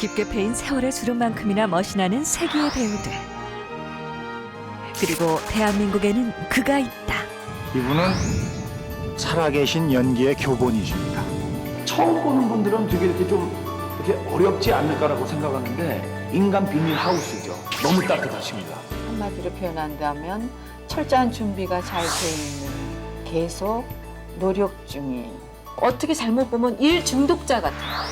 깊게 패인 세월의 주름만큼이나 멋이 나는 세기의 배우들. 그리고 대한민국에는 그가 있다. 이분은 살아계신 연기의 교본이십니다. 처음 보는 분들은 되게 이렇게 좀 이렇게 어렵지 않을까라고 생각하는데 인간 비밀 하우스죠. 너무 따뜻하십니다. 한마디로 표현한다면 철저한 준비가 잘 돼 있는, 계속 노력 중인, 어떻게 잘못 보면 일 중독자 같아요.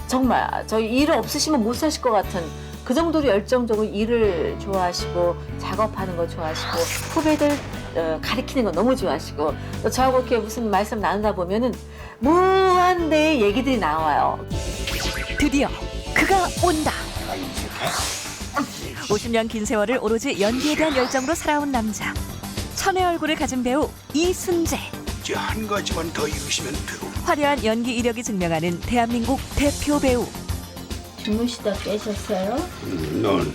정말 저희 일 없으시면 못 사실 것 같은 그 정도로 열정적으로 일을 좋아하시고 작업하는 거 좋아하시고 후배들 가르치는 거 너무 좋아하시고 또 저하고 이렇게 무슨 말씀 나누다 보면은 무한대의 얘기들이 나와요. 드디어 그가 온다. 50년 긴 세월을 오로지 연기에 대한 열정으로 살아온 남자. 천의 얼굴을 가진 배우 이순재. 이제 한 가지만 더 이루시면 되고. 화려한 연기 이력이 증명하는 대한민국 대표 배우. 주무시다 깨셨어요? 넌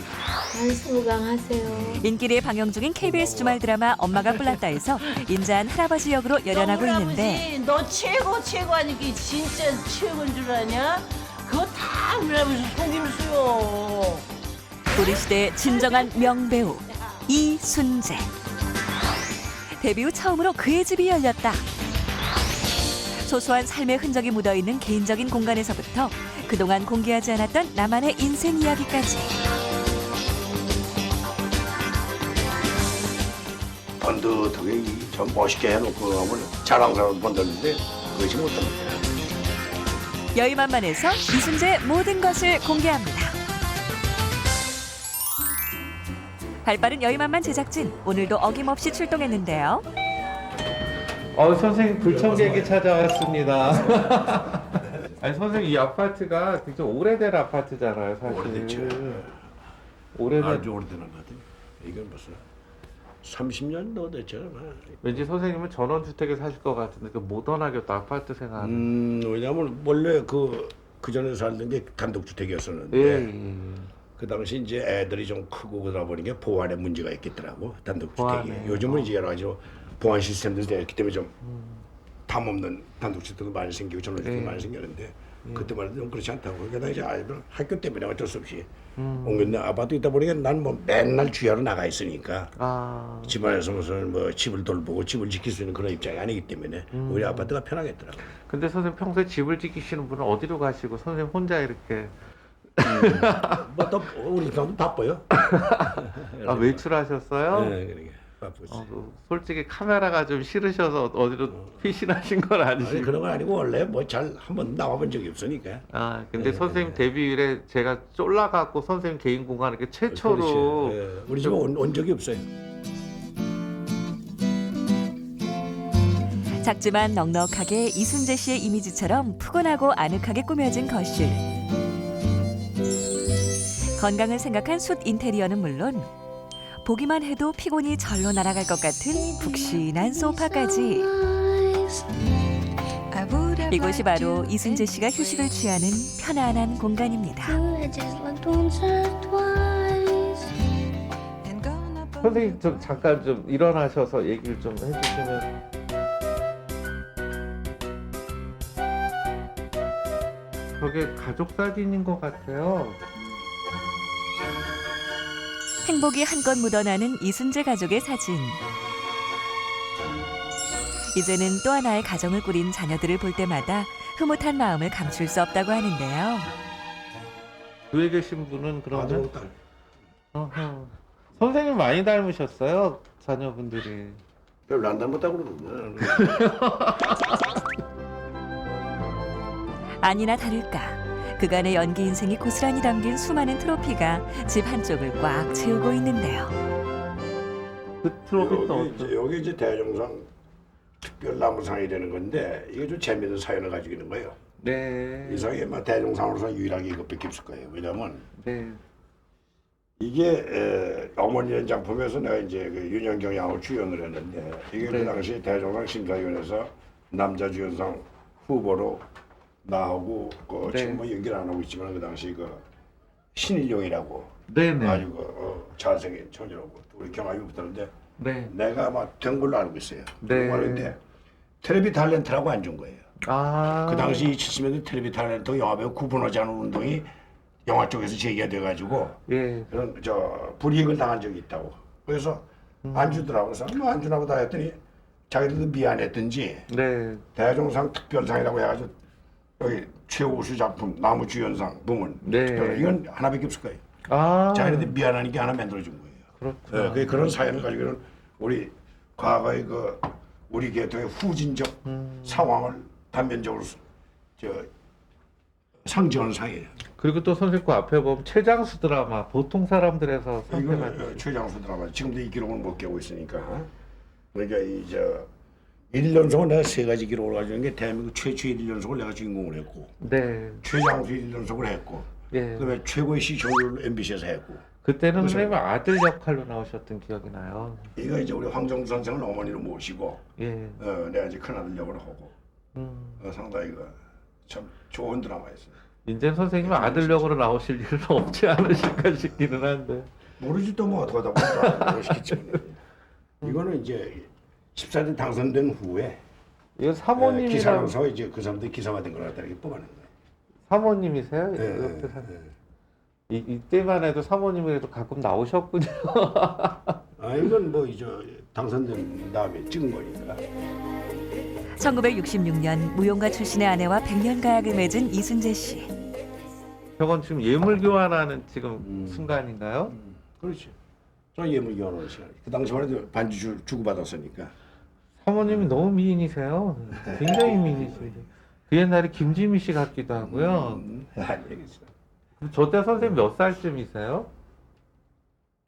만수무강하세요. 인기리에 방영 중인 KBS 주말 드라마 엄마가 뿔났다에서 인자한 할아버지 역으로 열연하고 있는데 너 최고 아니기 진짜 최고인 줄 아냐? 그거 다 우리 아버지 속임수요. 우리 시대의 진정한 명배우 이순재. 데뷔 후 처음으로 그의 집이 열렸다. 소소한 삶의 흔적이 묻어있는 개인적인 공간에서부터 그동안 공개하지 않았던 나만의 인생 이야기까지. 번듯하게 좀 멋있게 해놓고 하면 자랑스러운 번들는데 그것이 못합니다. 여의만만에서 이순재의 모든 것을 공개합니다. 발빠른 여의만만 제작진, 오늘도 어김없이 출동했는데요. 선생님 불청객이 찾아왔습니다. 아니 선생님 이 아파트가 굉장히 오래된 아파트잖아요, 사실. 오래됐죠. 오래된. 아주 오래된 아파트. 이건 벌써 30년 더 됐죠. 왠지 선생님은 전원주택에 사실 것 같은데 그 모던하게 또 아파트 생활. 왜냐면 원래 그 전에 살던 게 단독주택이었었는데 예. 그 당시 이제 애들이 좀 크고 그러다 보니까 보안에 문제가 있겠더라고 단독주택이. 보안에. 요즘은 이제 여러 가지 보안 시스템들이 되었기 때문에 좀 탐 없는 단독주택도 많이 생기고 전원주택도 많이 생겼는데 그때만 해도 좀 그렇지 않다고. 그러니까 이제 아이들 학교 때문에 어쩔 수 없이 옮겼는데 아파트 있다 보니까 난 뭐 맨날 주야로 나가 있으니까 아. 집안에서 무슨 뭐 집을 돌보고 집을 지킬 수 있는 그런 입장이 아니기 때문에 우리 아파트가 편하겠더라고. 근데 선생님 평소에 집을 지키시는 분은 어디로 가시고 선생님 혼자 이렇게 뭐 또 우리 집도 바빠요. 외출하셨어요? 네, 그러게 바쁘지. 솔직히 카메라가 좀 싫으셔서 어디로 피신하신 건 아니 아니시고. 그런 건 아니고 원래 뭐 잘 한번 나와본 적이 없으니까. 아, 근데 선생님 데뷔일에 제가 쫄라갖고 선생님 개인 공간 이렇게 최초로. 그렇지. 예, 우리 집에 온 적이 없어요. 작지만 넉넉하게 이순재 씨의 이미지처럼 푸근하고 아늑하게 꾸며진 거실. 건강을 생각한 숯 인테리어는 물론 보기만 해도 피곤이 절로 날아갈 것 같은 푹신한 소파까지. 이곳이 바로 이순재 씨가 휴식을 취하는 편안한 공간입니다. 선생님 좀 잠깐 좀 일어나셔서 얘기를 좀 해주시면. 저게 가족 사진인 것 같아요. 행복이 한껏 묻어나는 이순재 가족의 사진. 이제는 또 하나의 가정을 꾸린 자녀들을 볼 때마다 흐뭇한 마음을 감출 수 없다고 하는데요. 교회 계신 분은 그러면 아들 딸. 어허. 선생님 많이 닮으셨어요, 자녀분들이. 별로 안 닮았다고 그러는데. 아니나 다를까 그간의 연기 인생이 고스란히 담긴 수많은 트로피가 집 한쪽을 꽉 채우고 있는데요. 그 트로피도 여기 이제 대종상 특별 나무상이 되는 건데 이게 좀 재미있는 사연을 가지고 있는 거예요. 네. 이 상이 아마 대종상으로서 유일하게 이것밖에 없을 거예요. 왜냐면 네. 이게 어머니의 작품에서 내가 이제 그 윤영경 양을 주연을 했는데 이게 네. 그 당시 대종상 심사위원회에서 남자 주연상 후보로 나하고 그 네. 지금 뭐 연기를 안 하고 있지만 그 당시 그 신일용이라고 네네. 아주 잘생긴 처녀라고 우리 경험이 붙었는데 네. 내가 아마 된 걸로 알고 있어요. 네. 그런데 텔레비 탤런트라고 안 준 거예요. 아. 그 당시 70년대 텔레비 탤런트 영화배우 구분하지 않은 운동이 영화 쪽에서 제기가 돼가지고 예. 그런 불이익을 당한 적이 있다고. 그래서 안 주더라고. 그래서 뭐 안 주나 보다 했더니 자기들도 미안했던지 네. 대종상 특별상이라고 해가지고 여기 최우수 작품 나무주연상 부문 네. 특별, 이건 하나밖에 없을 거예요. 아. 자기네들 미안하니까 하나 만들어준 거예요. 그렇구나. 그런 사연을 가지고는 우리 과거의 우리 계통의 후진적 상황을 단면적으로 상징하는 상이에요. 그리고 또 선생님 그 앞에 보면 최장수 드라마 보통 사람들에서 선택한 이건 최장수 드라마 지금도 이 기록을 못 깨고 있으니까. 그러니까 이제 1년속은 내가 3가지 기록을 가지고 있는 게 대한민국 최초의 1년속을 내가 주인공을 했고 네. 최장수 1년속을 했고 예. 그다음에 최고의 시청률을 MBC에서 했고 그때는 그래서- 선생님 아들 역할로 나오셨던 기억이 나요. 이거 이제 우리 황정수 선생을 어머니로 모시고 예. 내가 이제 큰아들 역을 하고 상당히 참 좋은 드라마였어요. 이제 선생님 아들 역으로 나오실 일은 없지 않으실까 싶기는 한데. 모르지 또 뭐 어떡하다 보니까 시키지. 이거는 이제 14대 당선된 후에 이거 사모님이랑 기사로서 이제 그 사람들 기사화된 걸 갖다 이렇게 뽑아낸 거예요. 사모님이세요? 예, 옆에 예. 이때만 해도 사모님이 가끔 나오셨군요. 이건 뭐 이제 당선된 다음에 찍은 거니까. 1966년 무용가 출신의 아내와 100년 가약을 맺은 이순재 씨. 저건 지금 예물 교환하는 지금 순간인가요? 그렇지. 저 예물 교환하는 시간. 그 당시만 해도 반지 주고 받았으니까. 사모님이 너무 미인이세요. 굉장히 미인이시죠. 그 옛날에 김지미 씨 같기도 하고요. 알겠어. 저 때 선생님 몇 살쯤이세요?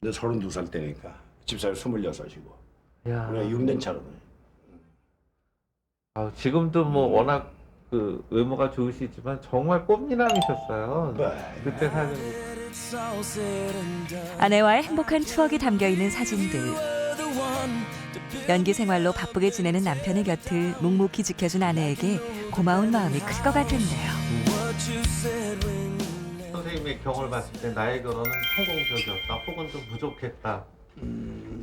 근데 32살 때니까 집사람 26이고. 야, 우리가 6년 차거든. 지금도 뭐 워낙 그 외모가 좋으시지만 정말 꽃미남이셨어요. 그때 사진. 아내와의 행복한 추억이 담겨 있는 사진들. 연기 생활로 바쁘게 지내는 남편의 곁을 묵묵히 지켜준 아내에게 고마운 마음이 클 것 같은데요. 선생님의 경험을 봤을 때 나의 결혼은 성공적이었다 혹은 좀 부족했다.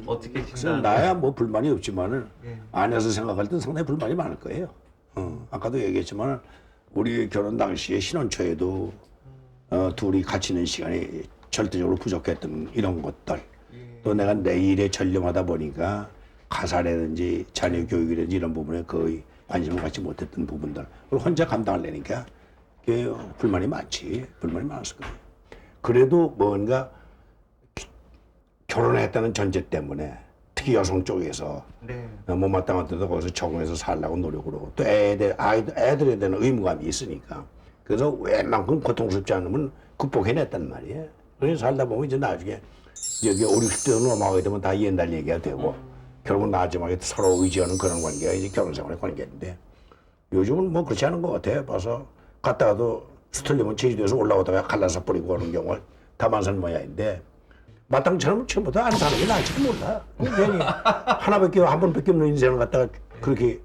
어떻게 그래서 진단? 나야 뭐 불만이 없지만은 예. 안에서 생각할 땐 상당히 불만이 많을 거예요. 아까도 얘기했지만 우리 결혼 당시에 신혼초에도 둘이 같이 있는 시간이 절대적으로 부족했던 이런 것들. 또 내가 내 일에 전념하다 보니까 가사라든지 자녀 교육이라든지 이런 부분에 거의 관심을 갖지 못했던 부분들. 그걸 혼자 감당하려니까 그게 불만이 많지. 불만이 많았을 거예요. 그래도 뭔가 결혼했다는 전제 때문에 특히 여성 쪽에서 네. 못마땅한 데도 거기서 적응해서 살려고 노력을 하고 또 애들에 대한 의무감이 있으니까 그래서 웬만큼 고통스럽지 않으면 극복해냈단 말이에요. 그래서 살다 보면 이제 나중에 여기 5, 60대로 넘어가게 되면 다 옛날 얘기가 되고 결국은 마지막에 서로 의지하는 그런 관계가 이제 결혼생활의 관계인데 요즘은 뭐 그렇지 않은 것 같아요. 봐서 갔다가도 스틀리면 제주도에서 올라오다가 갈라서 버리고 오는 경우가 다만산 모양인데 마땅처럼 처음부터 안 사는 게 나을지도 몰라. 괜히 하나밖에 한 번밖에 없는 인생을 갖다가 그렇게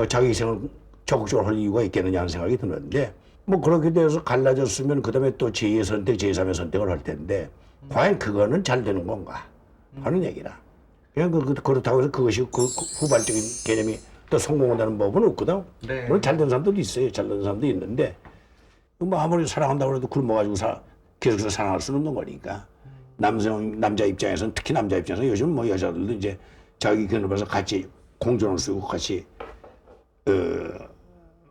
자기 인생을 적극적으로 할 이유가 있겠느냐 하는 생각이 드는데 뭐 그렇게 돼서 갈라졌으면 그다음에 또 제2의 선택, 제3의 선택을 할 텐데 과연 그거는 잘 되는 건가 하는 얘기라. 그냥 그렇다고 해서 그것이 그 후발적인 개념이 또 성공한다는 법은 없거든. 네. 물론 잘된 사람들도 있어요. 잘된 사람도 있는데 뭐 아무리 사랑한다고 해도 굶어가지고 계속해서 사랑할 수는 없는 거니까. 남자 입장에서는 특히 남자 입장에서 요즘 뭐 여자들도 이제 자기 견업에서 같이 공존할 수 있고 같이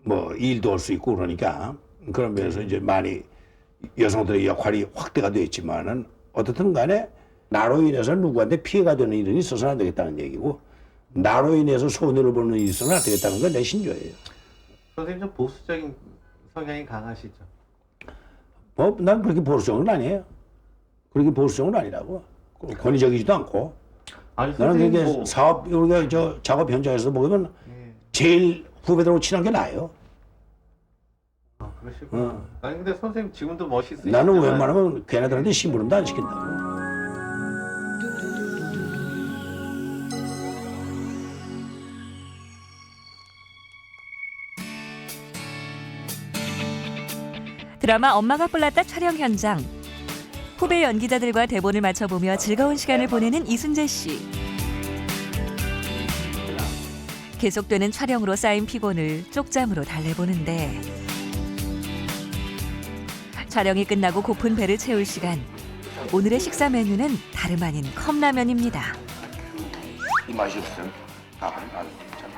뭐 일도 할 수 있고 그러니까 그런 면에서 이제 많이 여성들의 역할이 확대가 됐지만은 어떻든 간에 나로 인해서 누구한테 피해가 되는 일은 있어서는 안 되겠다는 얘기고 나로 인해서 손해를 보는 일이 있어서는 안 되겠다는 건 내 신조예요. 선생님 좀 보수적인 성향이 강하시죠? 난 그렇게 보수적은 아니에요. 그렇게 보수적은 아니라고. 권위적이지도 않고. 아니 나는 선생님 그게 뭐 사업, 우리가 작업 현장에서 보면 제일 후배들하고 친한 게 나예요. 그러시구나. 아니 근데 선생님 지금도 멋있으시죠? 나는 웬만하면 걔네들한테 심부름도 안 시킨다고. 드라마 엄마가 뿔났다 촬영 현장. 후배 연기자들과 대본을 맞춰보며 즐거운 시간을 보내는 이순재 씨. 계속되는 촬영으로 쌓인 피곤을 쪽잠으로 달래보는데 촬영이 끝나고 고픈 배를 채울 시간. 오늘의 식사 메뉴는 다름 아닌 컵라면입니다. 이 맛이 없으면 안 괜찮아.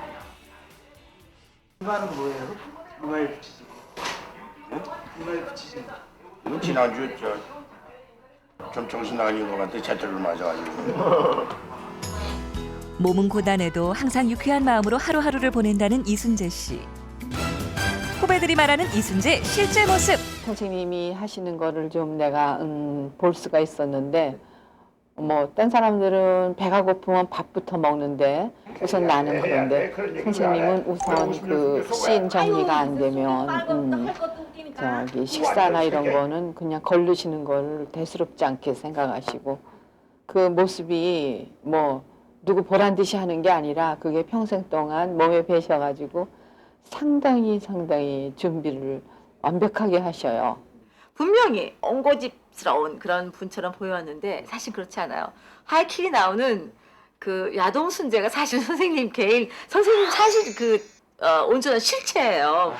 이거는 뭐예요? 뭐에 붙이지? 뭐에 붙이지? 이건 지난주에 좀 정신 나간 인간한테 제대로 맞아가지고. 몸은 고단해도 항상 유쾌한 마음으로 하루하루를 보낸다는 이순재 씨. 후배들이 말하는 이순재 실제 모습. 선생님이 하시는 거를 좀 내가 볼 수가 있었는데 뭐 딴 사람들은 배가 고프면 밥부터 먹는데 우선 나는 그런데 선생님은 우선 그 씬 정리가 안 되면 저기 식사나 이런 거는 그냥 걸르시는 거를 대수롭지 않게 생각하시고 그 모습이 뭐 누구 보란 듯이 하는 게 아니라 그게 평생 동안 몸에 배셔가지고 상당히 준비를 완벽하게 하셔요. 분명히 옹고집스러운 그런 분처럼 보였는데 사실 그렇지 않아요. 하이킥이 나오는 그 야동 순재가 사실 선생님 사실 그 온전한 실체예요.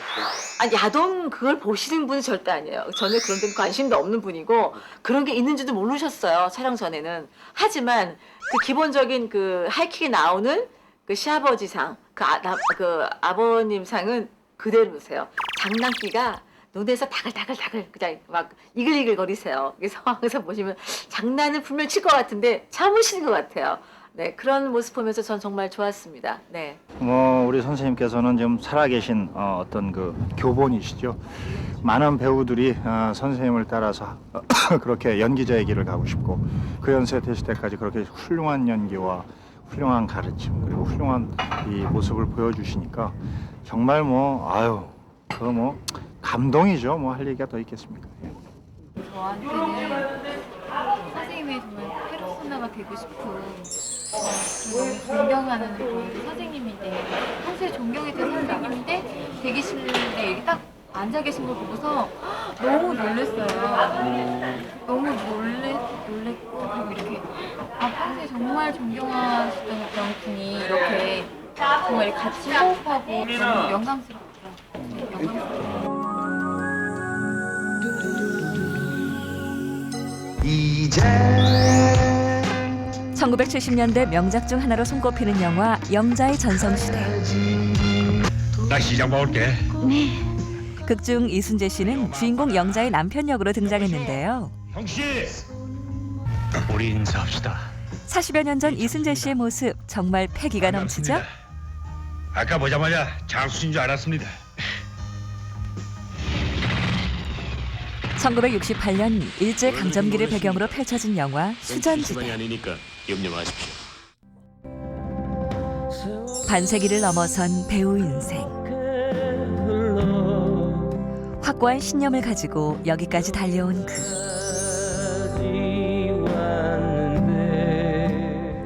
아니 야동 그걸 보시는 분은 절대 아니에요. 저는 그런 데 관심도 없는 분이고 그런 게 있는 줄도 모르셨어요. 촬영 전에는. 하지만 그 기본적인 그 하이킥이 나오는 그 시아버지상, 그 아버님 상은 그대로세요. 장난기가 눈에서 다글다글 그냥 막 이글이글 거리세요. 이 상황에서 보시면 장난은 분명 칠 것 같은데 참으시는 것 같아요. 네, 그런 모습 보면서 전 정말 좋았습니다. 네. 우리 선생님께서는 지금 살아계신 어떤 그 교본이시죠. 많은 배우들이 선생님을 따라서 그렇게 연기자의 길을 가고 싶고 그 연세 되실 때까지 그렇게 훌륭한 연기와 훌륭한 가르침 그리고 훌륭한 이 모습을 보여주시니까 정말 감동이죠. 할 얘기가 더 있겠습니까? 저한테는 선생님의 정말 페르소나가 되고 싶은 너무 존경하는 그런 선생님인데 평소에 존경했던 선생님인데 대기실에 여기 딱 앉아 계신 걸 보고서 너무 놀랐어요. 너무 놀랬고 그리고 이렇게 평소에 정말 존경하시던 그런 분이 이렇게 정말 같이 호흡하고 너무 영광스럽더라고요. 영광스럽더라고요. 1970년대 명작 중 하나로 손꼽히는 영화 영자의 전성시대. 나 시장 먹을게. 극중 이순재 씨는 주인공 영자의 남편 역으로 등장했는데요. 형씨, 우리 인사합시다. 40여 년 전 이순재 씨의 모습 정말 패기가 넘치죠? 아까 보자마자 장수인 줄 알았습니다. 1968년 일제 강점기를 배경으로 펼쳐진 영화 수전지대. 아니니까 염려 마십시오. 반세기를 넘어선 배우 인생. 확고한 신념을 가지고 여기까지 달려온 그.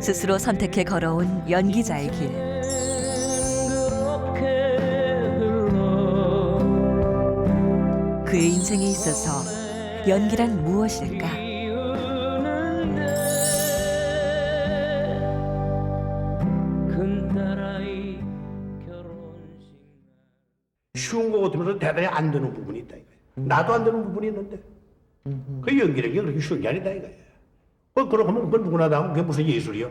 스스로 선택해 걸어온 연기자의 길. 그의 인생에 있어서 연기란 무엇일까? 쉬운 거 같으면서 대단히 안 되는 부분이 있다 이거야. 나도 안 되는 부분이 있는데 그 연기라는 게 그렇게 쉬운 게 아니다 이거야. 그러고 하면 그건 누구나 다 하면 그게 무슨 예술이야?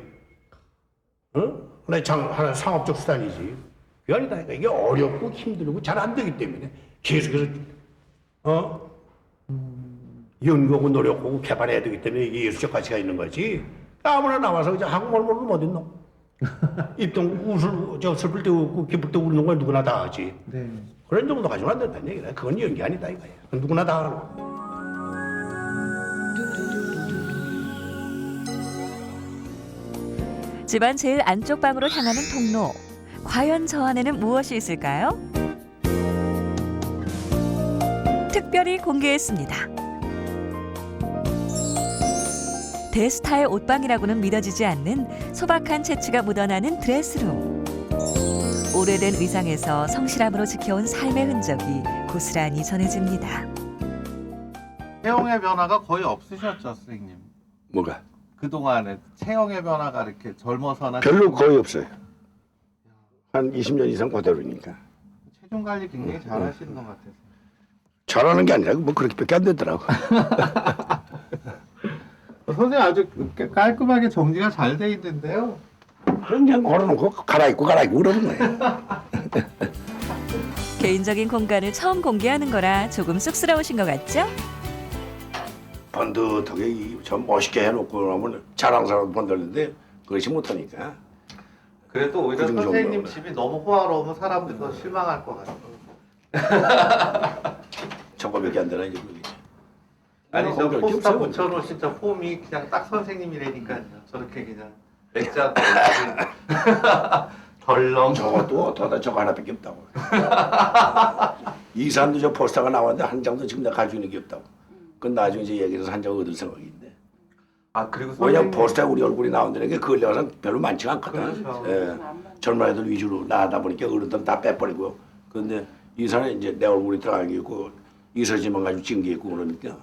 하나 상업적 수단이지. 그게 아니다 이거야. 이게 어렵고 힘들고 잘 안 되기 때문에 계속해서 연구하고 노력하고 개발해야 되기 때문에 이게 예술적 가치가 있는 거지. 아무나 나와서 그냥 한국말 모르면 어딨노? 입동 슬플 때 웃고 기쁠 때 웃는 건 누구나 다 하지. 네. 그런 정도 가지고 안 된다는 얘기다. 그건 연기 아니다 이거야. 그건 누구나 다 하는 거. 집안 제일 안쪽 방으로 향하는 통로. 과연 저 안에는 무엇이 있을까요? 특별히 공개했습니다. 대스타의 옷방이라고는 믿어지지 않는 소박한 재치가 묻어나는 드레스룸. 오래된 의상에서 성실함으로 지켜온 삶의 흔적이 고스란히 전해집니다. 체형의 변화가 거의 없으셨죠, 선생님? 뭐가? 그동안에 체형의 변화가 이렇게 젊어서나 별로 거의 없어요. 한 20년 이상 그대로니까. 체중 관리 굉장히 잘 하시는 것 같아서. 잘하는 게 아니라 뭐 그렇게밖에 안 되더라고. 선생님 아주 깔끔하게 정리가 잘 돼 있는데요. 그냥 걸어놓고 갈아입고 그러는 거예요. 개인적인 공간을 처음 공개하는 거라 조금 쑥스러우신 것 같죠? 번듯하게 좀 멋있게 해놓고 나면 자랑스러운 번들는데 그렇지 못하니까. 그래도 오히려 그 선생님 정도면. 집이 너무 호화로우면 사람들이 더 실망할 것 같아요. 저거밖에 안 되나 이제 그게. 아니 저 공개할 게 포스터 없어. 붙여놓으신 저 폼이 그냥 딱 선생님이라니까요. 저렇게 그냥 액자도 덜렁. 저것도 어떠다 저거 하나밖에 없다고. 이 사람도 저 포스터가 나왔는데 한 장도 지금 내가 가지고 있는 게 없다고. 그건 나중에 이제 얘기해서 한 장 얻을 생각인데. 아 그리고 왜냐면 선생님 포스터에 우리 얼굴이 나온다는 게 그걸 내가 별로 많지가 않거든. 그렇죠. 예. 젊은 애들 위주로 나가다 보니까 어른들은 다 빼버리고. 그런데 이 사람은 이제 내 얼굴이 들어간 게 있고 이 사진만 가지고 찍은 게 있고 그러니까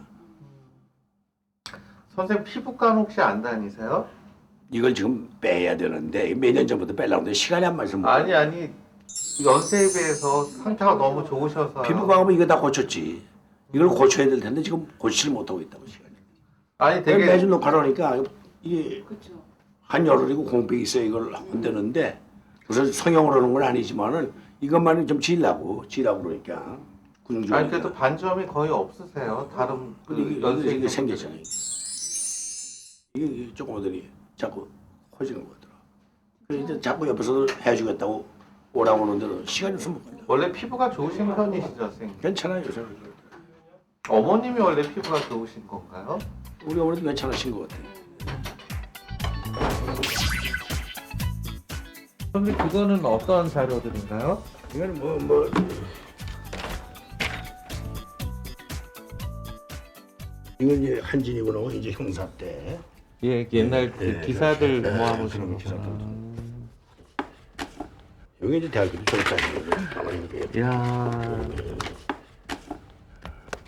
선생님 피부과는 혹시 안 다니세요? 이걸 지금 빼야 되는데 몇 년 전부터 빼려고 하는데 시간이 안 맞아서 못 아니 연세에 비해서 상태가 너무 좋으셔서 피부과하면 이거 다 고쳤지. 이걸 고쳐야 될 텐데 지금 고치질 못하고 있다고 시간이. 아니 되게 매주 녹화하니까 이게 한여름이고 공백이 있어 이걸 한다는데 그래서 성형을 하는 건 아니지만은 이것만은 좀 지으려고 그러니까 근육질. 아니 그래도 반점이 거의 없으세요. 다른 그 연세 이게 생겼잖아요. 이게 조금 오더니 자꾸 커지는 거더라. 그래서 이제 자꾸 옆에서 해주겠다고 오라고 하는데도 시간이 없으면 못 간다. 원래 피부가 좋으신 편이시죠, 선생님? 괜찮아요 요새. 어머님이 원래 피부가 좋으신 건가요? 우리 어머니도 괜찮으신 것 같아요. 선생님 그거는 어떤 자료들인가요? 이거는 뭐 이건 이제 한진이고 이제 형사 때. 예, 옛날 그 예, 기사들 예, 모아보시는 기사들. 거구나. 여기 이제 대학교도 졸업자들이 이야.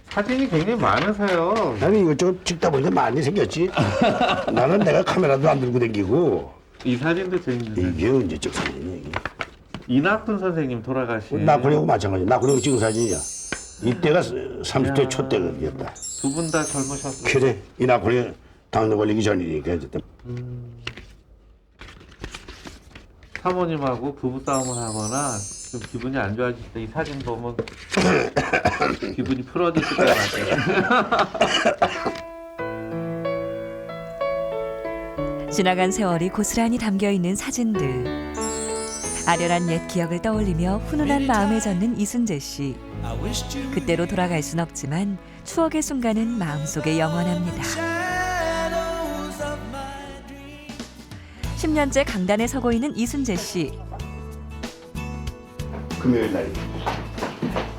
사진이 굉장히 많으세요. 나는 이것저것 찍다 보니까 많이 생겼지. 나는 내가 카메라도 안 들고 다니고 이 사진도 재밌는데. 이게 언제적 사진이야 이게. 이낙훈 선생님 돌아가신. 나그리고 마찬가지야. 나그리고 찍은 사진이야. 이때가 30대 초 때였다. 두 분 다 젊으셨어요. 그래 이낙훈이 당뇨 걸리기 전이니까 어쨌든. 사모님하고 부부싸움을 하거나 좀 기분이 안 좋아질 때 이 사진 보면 기분이 풀어지실 것 같아요. 지나간 세월이 고스란히 담겨있는 사진들. 아련한 옛 기억을 떠올리며 훈훈한 마음에 젖는 이순재 씨. 그때로 돌아갈 순 없지만 추억의 순간은 마음속에 영원합니다. 10년째 강단에 서고 있는 이순재 씨. 금요일 날.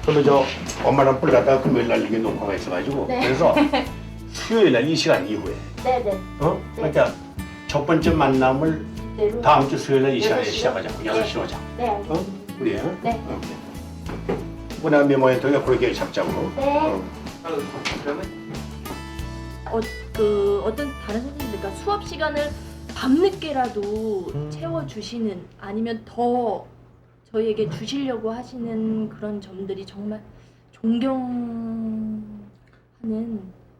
그러면 저 엄마랑 뿔 갔다가 금요일 날 이게 녹화가 있어가지고 그래서 수요일 날 이 시간 이후에. 네네. 그러니까 첫 번째 만남을 대로. 다음 주 수요일 날 이 시간에 6시 요? 시작하자고. 6시로 하자. 네, 알겠습니다. 우리 네. 그다음 메모에 통해 그렇게 잡자고. 네. 어떤 다른 선생님들, 그러니까 수업 시간을 밤늦게라도 채워주시는 아니면 더 저희에게 주시려고 하시는 그런 점들이 정말 존경하는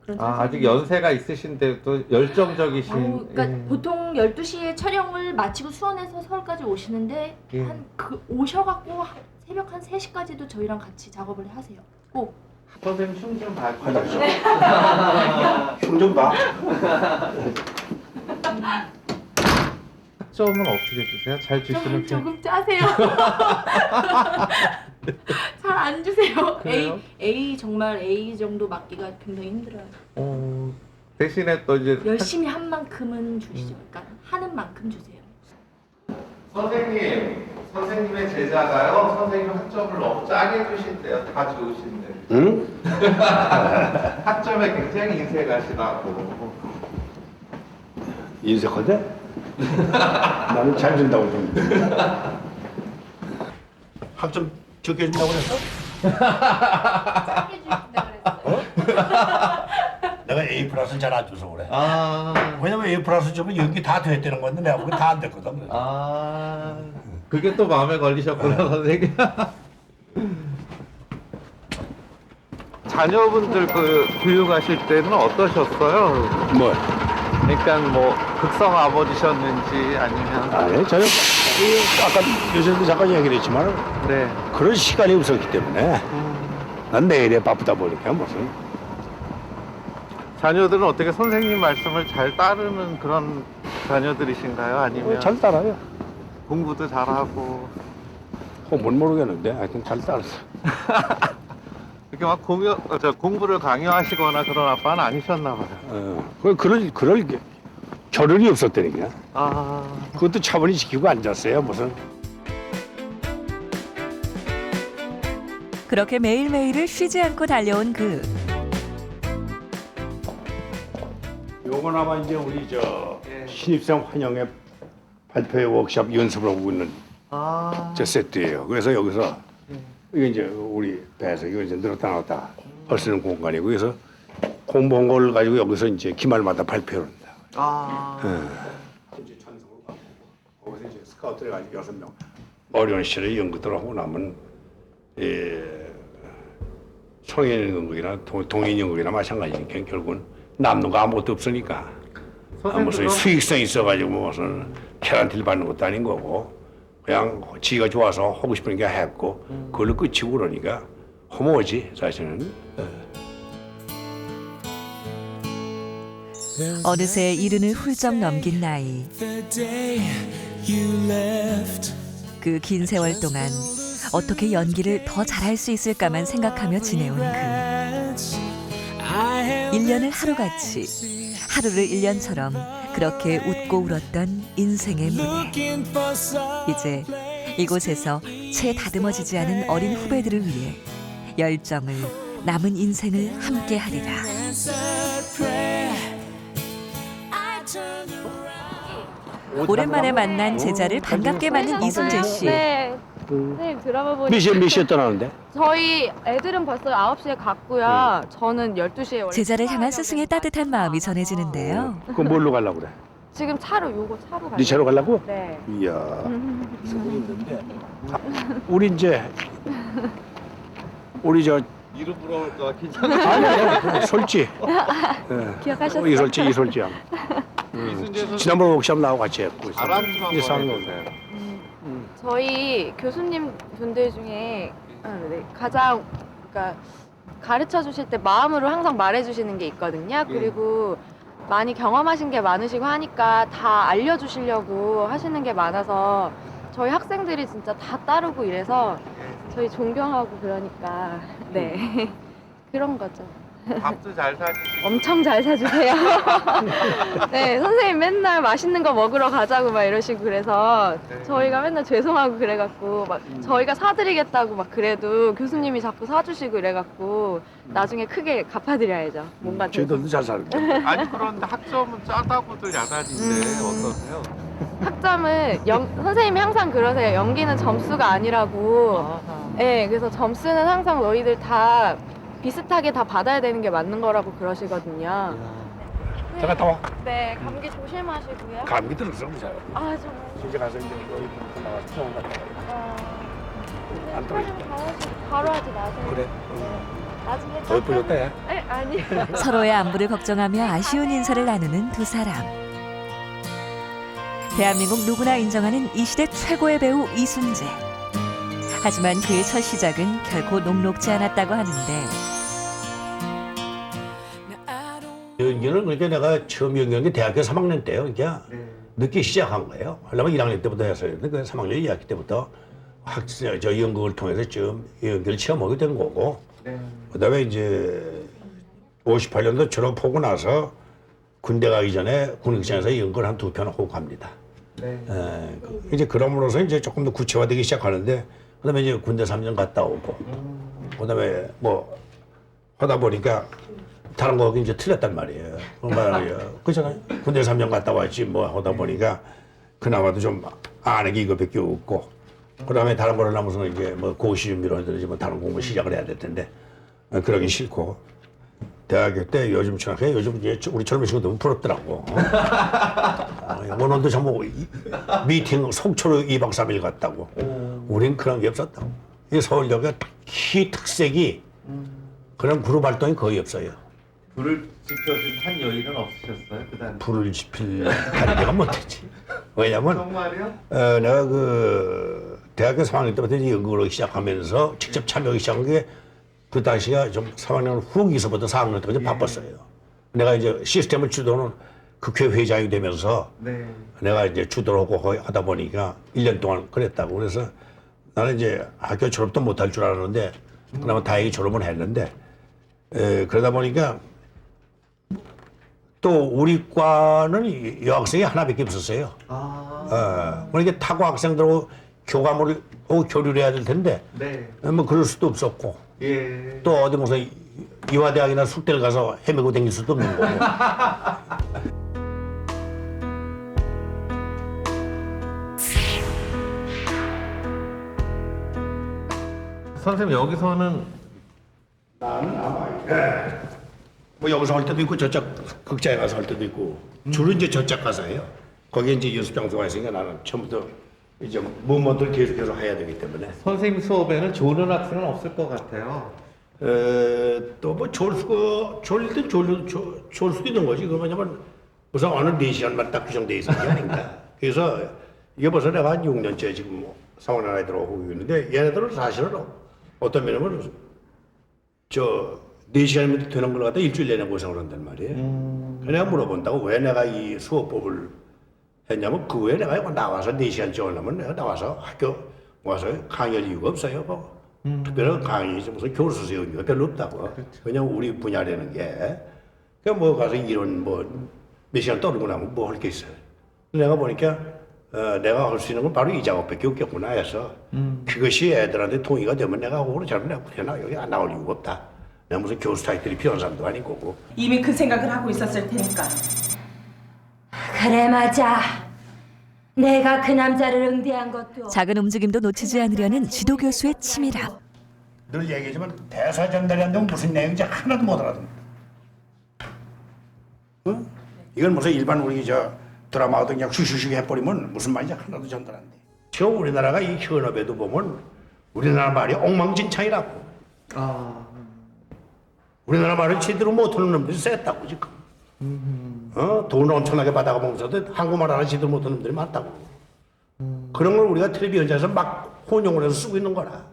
그런 아직 연세가 있으신데도 열정적이신. 그러니까 보통 12시에 촬영을 마치고 수원에서 서울까지 오시는데 예. 오셔갖고 새벽 한 3시까지도 저희랑 같이 작업을 하세요. 꼭. 선생님 춤좀 봐주세요. 흉 좀 봐. 학점은 어떻게 주세요? 잘 주시는 편? 조금 짜세요. 잘 안 주세요. 그래요? A 정말 A 정도 맞기가 굉장히 힘들어요. 대신에 또 이제 열심히 한 만큼은 주시죠. 그러니까 하는 만큼 주세요. 선생님의 제자가요. 선생님 학점을 너무 짜게 주신대요. 다 좋으신데. 응? 학점에 굉장히 인색하시다고. 인색하대? 나는 잘 준다고 좀. 학점 적게 준다고 그랬어? 짜게 주신다 그랬어요. 내가 A 플러스 잘 안 줘서 그래. 아. 왜냐면 A 플러스 주면 여기 다 됐다는 건데 내가 그게 다 안 됐거든. 아. 그게 또 마음에 걸리셨구나, 선생님. 자녀분들 그 교육하실 때는 어떠셨어요? 뭐 그러니까 뭐 극성 아버지셨는지 아니면 아니 저는 아까 요새도 잠깐 얘기를 했지만 네. 그런 시간이 없었기 때문에 난 내일에 바쁘다 보니까 무슨 자녀들은 어떻게 선생님 말씀을 잘 따르는 그런 자녀들이신가요? 아니면 잘 따라요. 공부도 잘하고 못 모르겠는데 하여튼 잘 따랐어. 이렇게 막 공부를 강요하시거나 그런 아빠는 아니셨나 봐요. 그럴 겨를이 없었다니까. 아, 그것도 차분히 지키고 앉았어요 무슨. 그렇게 매일매일을 쉬지 않고 달려온 그. 요건 아마 이제 우리 신입생 환영회 발표회 워크숍 연습을 하고 있는 저 세트예요. 그래서 여기서 이게 이제 우리 배에서 이거 이제 늘었다 나왔다 할 수 있는 공간이고 그래서 공부한 걸 가지고 여기서 이제 기말마다 발표를 한다. 이제 찬성을 받고 거기서 이제 스카우트를 가지고 6명 어려운 시절에 연구들 하고 나면 성인 연극이나 동인 연극이나 마찬가지니까 결국은 남는 거 아무것도 없으니까 무슨 수익성이 있어가지고 무슨 캐런티를 받는 것도 아닌 거고 그냥 지가 좋아서 하고 싶은 게 했고 그걸로 끝이고 그러니까 허무하지 사실은. 어느새 이른을 훌쩍 넘긴 나이. 그 긴 세월 동안 어떻게 연기를 더 잘할 수 있을까만 생각하며 지내온 그. 1년을 하루같이, 하루를 1년처럼 그렇게 웃고 울었던 인생의 무대. 이제 이곳에서 채 다듬어지지 않은 어린 후배들을 위해 열정을, 남은 인생을 함께 하리라. 오랜만에 만난 제자를 반갑게 맞는 이순재 씨. 네. 선생님 드라마 보니까 몇 시에 떠나는데? 저희 애들은 벌써 9시에 갔고요. 저는 12시에 원래 제자를 향한 스승의 따뜻한 마음이 전해지는데요. 그럼 뭘로 가려고 그래? 지금 차로 가려고. 네 차로 가려고? 네. 이야. 우리 이제 우리 저 이름 물어볼까 괜찮아. 아니 솔지. 기억하셨어요? 이솔지 양. 지난번 워크숍 나하고 같이 했고 있어. 알았지만 이제 사는 건데. 저희 교수님 분들 중에 가장 그러니까 가르쳐 주실 때 마음으로 항상 말해 주시는 게 있거든요. 그리고 많이 경험하신 게 많으시고 하니까 다 알려 주시려고 하시는 게 많아서 저희 학생들이 진짜 다 따르고 이래서 저희 존경하고 그러니까 네. 그런 거죠. 밥도 잘 사주시고 엄청 잘 사주세요. 네, 선생님 맨날 맛있는 거 먹으러 가자고 막 이러시고 그래서 저희가 맨날 죄송하고 그래갖고 막 저희가 사드리겠다고 막 그래도 교수님이 자꾸 사주시고 이래갖고 나중에 크게 갚아드려야죠. 뭔가 저희들도 잘 살고. 아니 그런데 학점은 짜다고들 야단인데 어떠세요? 학점은 선생님이 항상 그러세요. 연기는 점수가 아니라고. 네, 그래서 점수는 항상 너희들 다 비슷하게 다 받아야 되는 게 맞는 거라고 그러시거든요. 잠깐 나와. 네, 감기 조심하시고요. 감기 들었어 무사요. 아, 좀. 이제 가서 이제 너희 나와서 병원 갔다 와. 안 떨어질게. 바로 하지 마세요. 그래. 나중에 더 예뻐졌다. 네, 아니. 서로의 안부를 걱정하며 아쉬운 인사를 나누는 두 사람. 대한민국 누구나 인정하는 이 시대 최고의 배우 이순재. 하지만 그의 첫 시작은 결코 녹록지 않았다고 하는데 연기는 그러니까 내가 처음 연기한 게 대학교 3학년 때요. 그러니까 늦게 시작한 거예요. 하려면 1학년 때부터 했어요. 그러니까 3학년 2학기 때부터 저 연극을 통해서 좀 연기를 체험하게 된 거고 그다음에 이제 58년도 졸업하고 나서 군대 가기 전에 군극장에서 연극을 한 2편 하고 갑니다. 이제 그럼으로써 이제 조금 더 구체화되기 시작하는데 그다음에 이제 군대 3년 갔다 오고 그다음에 뭐 하다 보니까 다른 거 이제 틀렸단 말이에요. 그잖아요. 군대 3년 갔다 왔지 뭐 하다 보니까 그나마도 좀 아는 게 이거밖에 없고 그다음에 다른 거를 하면서 이제 뭐 고시 준비로 하든지 뭐 다른 공부 시작을 해야 될 텐데 그러기 싫고 대학교 때 요즘 생각해 요즘 이제 우리 젊은 친구들 너무 부럽더라고. 원원도 전부 미팅 속초로 2박 3일 갔다고. 우린 그런 게 없었다고. 이 서울역의 특히 특색이 그런 그룹 활동이 거의 없어요. 불을 지펴준 한 여인은 없으셨어요? 그다음 불을 지필 가리가 못했지. 왜냐면 정말요? 내가 그 대학교 3학년 때부터 이제 연구를 시작하면서 직접 참여하기 시작한 게 그 당시가 좀 3학년 후기서부터 4학년 때까지 바빴어요. 내가 이제 시스템을 주도하는 국회 회장이 되면서 네. 내가 이제 주도를 하고 거의 하다 보니까 1년 동안 그랬다고. 그래서 나는 이제 학교 졸업도 못할 줄 알았는데 그나마 다행히 졸업은 했는데 그러다 보니까 또 우리 과는 여학생이 하나밖에 없었어요. 그러니까 타고 학생들하고 교감을 하고 교류를 해야 될 텐데 네. 뭐 그럴 수도 없었고 예. 또 어디 무슨 이화대학이나 숙대를 가서 헤매고 다닐 수도 없는 거고. 선생님 여기서는 나는 아마 뭐 여기서 할 때도 있고 저쪽 극장에 가서 할 때도 있고 주로 이제 저쪽 가서 해요. 거기에 이제 연습 장소가 있으니까 나는 처음부터 이제 뭐뭐들 계속해서 해야 되기 때문에 선생님 수업에는 조는 학생은 없을 것 같아요. 또 뭐 좋을 땐 좋을 수도 있는 거지. 그 뭐냐면 우선 어느 4시간만 딱 규정돼 있는 게 아닌가. 그래서 이게 벌써 내가 한 6년째 지금 상원 아이들 오고 있는데 얘네들은 사실은 어떤 면이면 4시간이면 되는 걸 갖다 일주일 내내 고생을 한단 말이에요. 내가 물어본다고 왜 내가 이 수업법을 했냐면 그 후에 내가 나와서 4시간 지원하면 내가 나와서 학교 와서 강의할 이유가 없어요. 뭐. 특별한 강의, 무슨 교수 수용료가 별로 없다고. 그렇죠. 왜냐면 우리 분야라는 게 그냥 뭐 가서 이런 뭐 몇 시간 떠들고 나면 뭐 할 게 있어요. 내가 보니까 내가 할 수 있는 건 바로 이 작업밖에 없겠구나 해서 그것이 애들한테 동의가 되면 내가 오늘 저는 내가 그냥 여기 안 나올 이유가 없다. 내가 무슨 교수 타이틀이 필요한 사람도 아닌 거고. 이미 그 생각을 하고 있었을 테니까. 그래 맞아. 내가 그 남자를 응대한 것도 작은 움직임도 놓치지 않으려는 지도 교수의 치밀함. 늘 얘기하지만 대사 전달이라는 건 무슨 내용인지 하나도 못 알아듣는다. 응? 이건 무슨 일반 우리 드라마도 그냥 슈슈슈 해버리면 무슨 말인지 하나도 전달 안 돼. 지금 우리나라가 이 현업에도 보면 우리나라 말이 엉망진창이라고. 우리나라 말을 제대로 못하는 놈들이 셌다고 지금. 돈을 엄청나게 받아가면서도 한국말 하나 제대로 못하는 놈들이 많다고. 그런 걸 우리가 텔레비 현장에서 막 혼용을 해서 쓰고 있는 거라.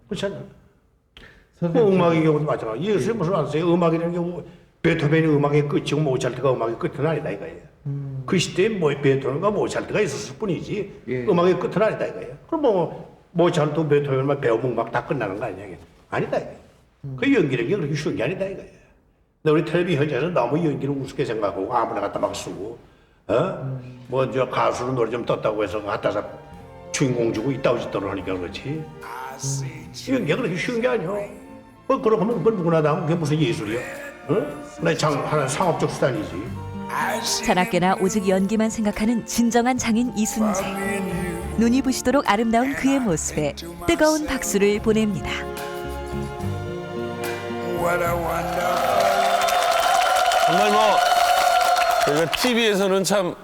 그렇잖아. 뭐 음악의 경우도 마찬가지. 예술이 무슨 아세요? 음악이라는 경우 베토벤이 음악의 끝이고 모차르트가 음악의 끝은 아니다 이거예요. 그 시대에 뭐 베토벤과 모차르트가 있었을 뿐이지 음악의 끝은 아니다 이거예요. 그럼 뭐 모차르트, 베토벤만 배우면 막 다 끝나는 거 아니냐 이게. 아니다 이거예요. 그 연기라는 게 그렇게 쉬운 게 아니다 이거예요. 근데 우리 텔레비 현장에서 너무 연기를 우습게 생각하고 아무나 갖다 막 쓰고 뭐 저 가수로 노래 좀 떴다고 해서 갖다서 주인공 주고 이따위 짓도록 하니까 그렇지. 연기가 그렇게 쉬운 게 아니야. 뭐 그러고 하면 그건 누구나 다 하면 그게 무슨 예술이야. 하나의 상업적 수단이지. 자나깨나 오직 연기만 생각하는 진정한 장인 이순재. 눈이 부시도록 아름다운 그의 모습에 뜨거운 박수를 보냅니다. 정말 뭐 저희가 TV에서는 참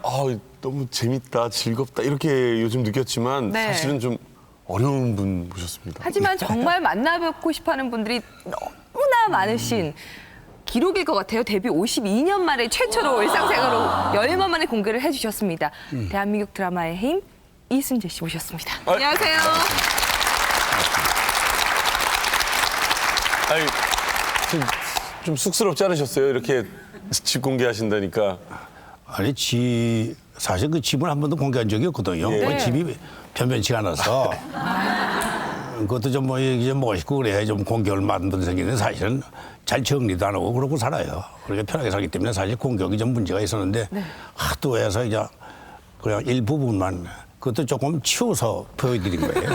너무 재밌다, 즐겁다 이렇게 요즘 느꼈지만 네. 사실은 좀 어려운 분 모셨습니다. 하지만 정말 만나뵙고 싶어하는 분들이 너무나 많으신 기록일 것 같아요. 데뷔 52년 만에 최초로 일상생활로 열흘 만에 공개를 해주셨습니다. 대한민국 드라마의 힘 이순재 씨 모셨습니다. 안녕하세요. 아니, 좀 쑥스럽지 않으셨어요? 이렇게 집 공개하신다니까. 아니 사실 그 집을 한 번도 공개한 적이 없거든요. 네. 그 집이 변변치가 않아서 그것도 좀 뭐 좀 멋있고 그래야 좀 공격을 만든 생기는데 사실은 잘 정리도 안 하고 그러고 살아요. 그렇게 편하게 살기 때문에 사실 공격이 좀 문제가 있었는데 하도 해서 이제 그냥 일부분만 그것도 조금 치워서 보여드린 거예요.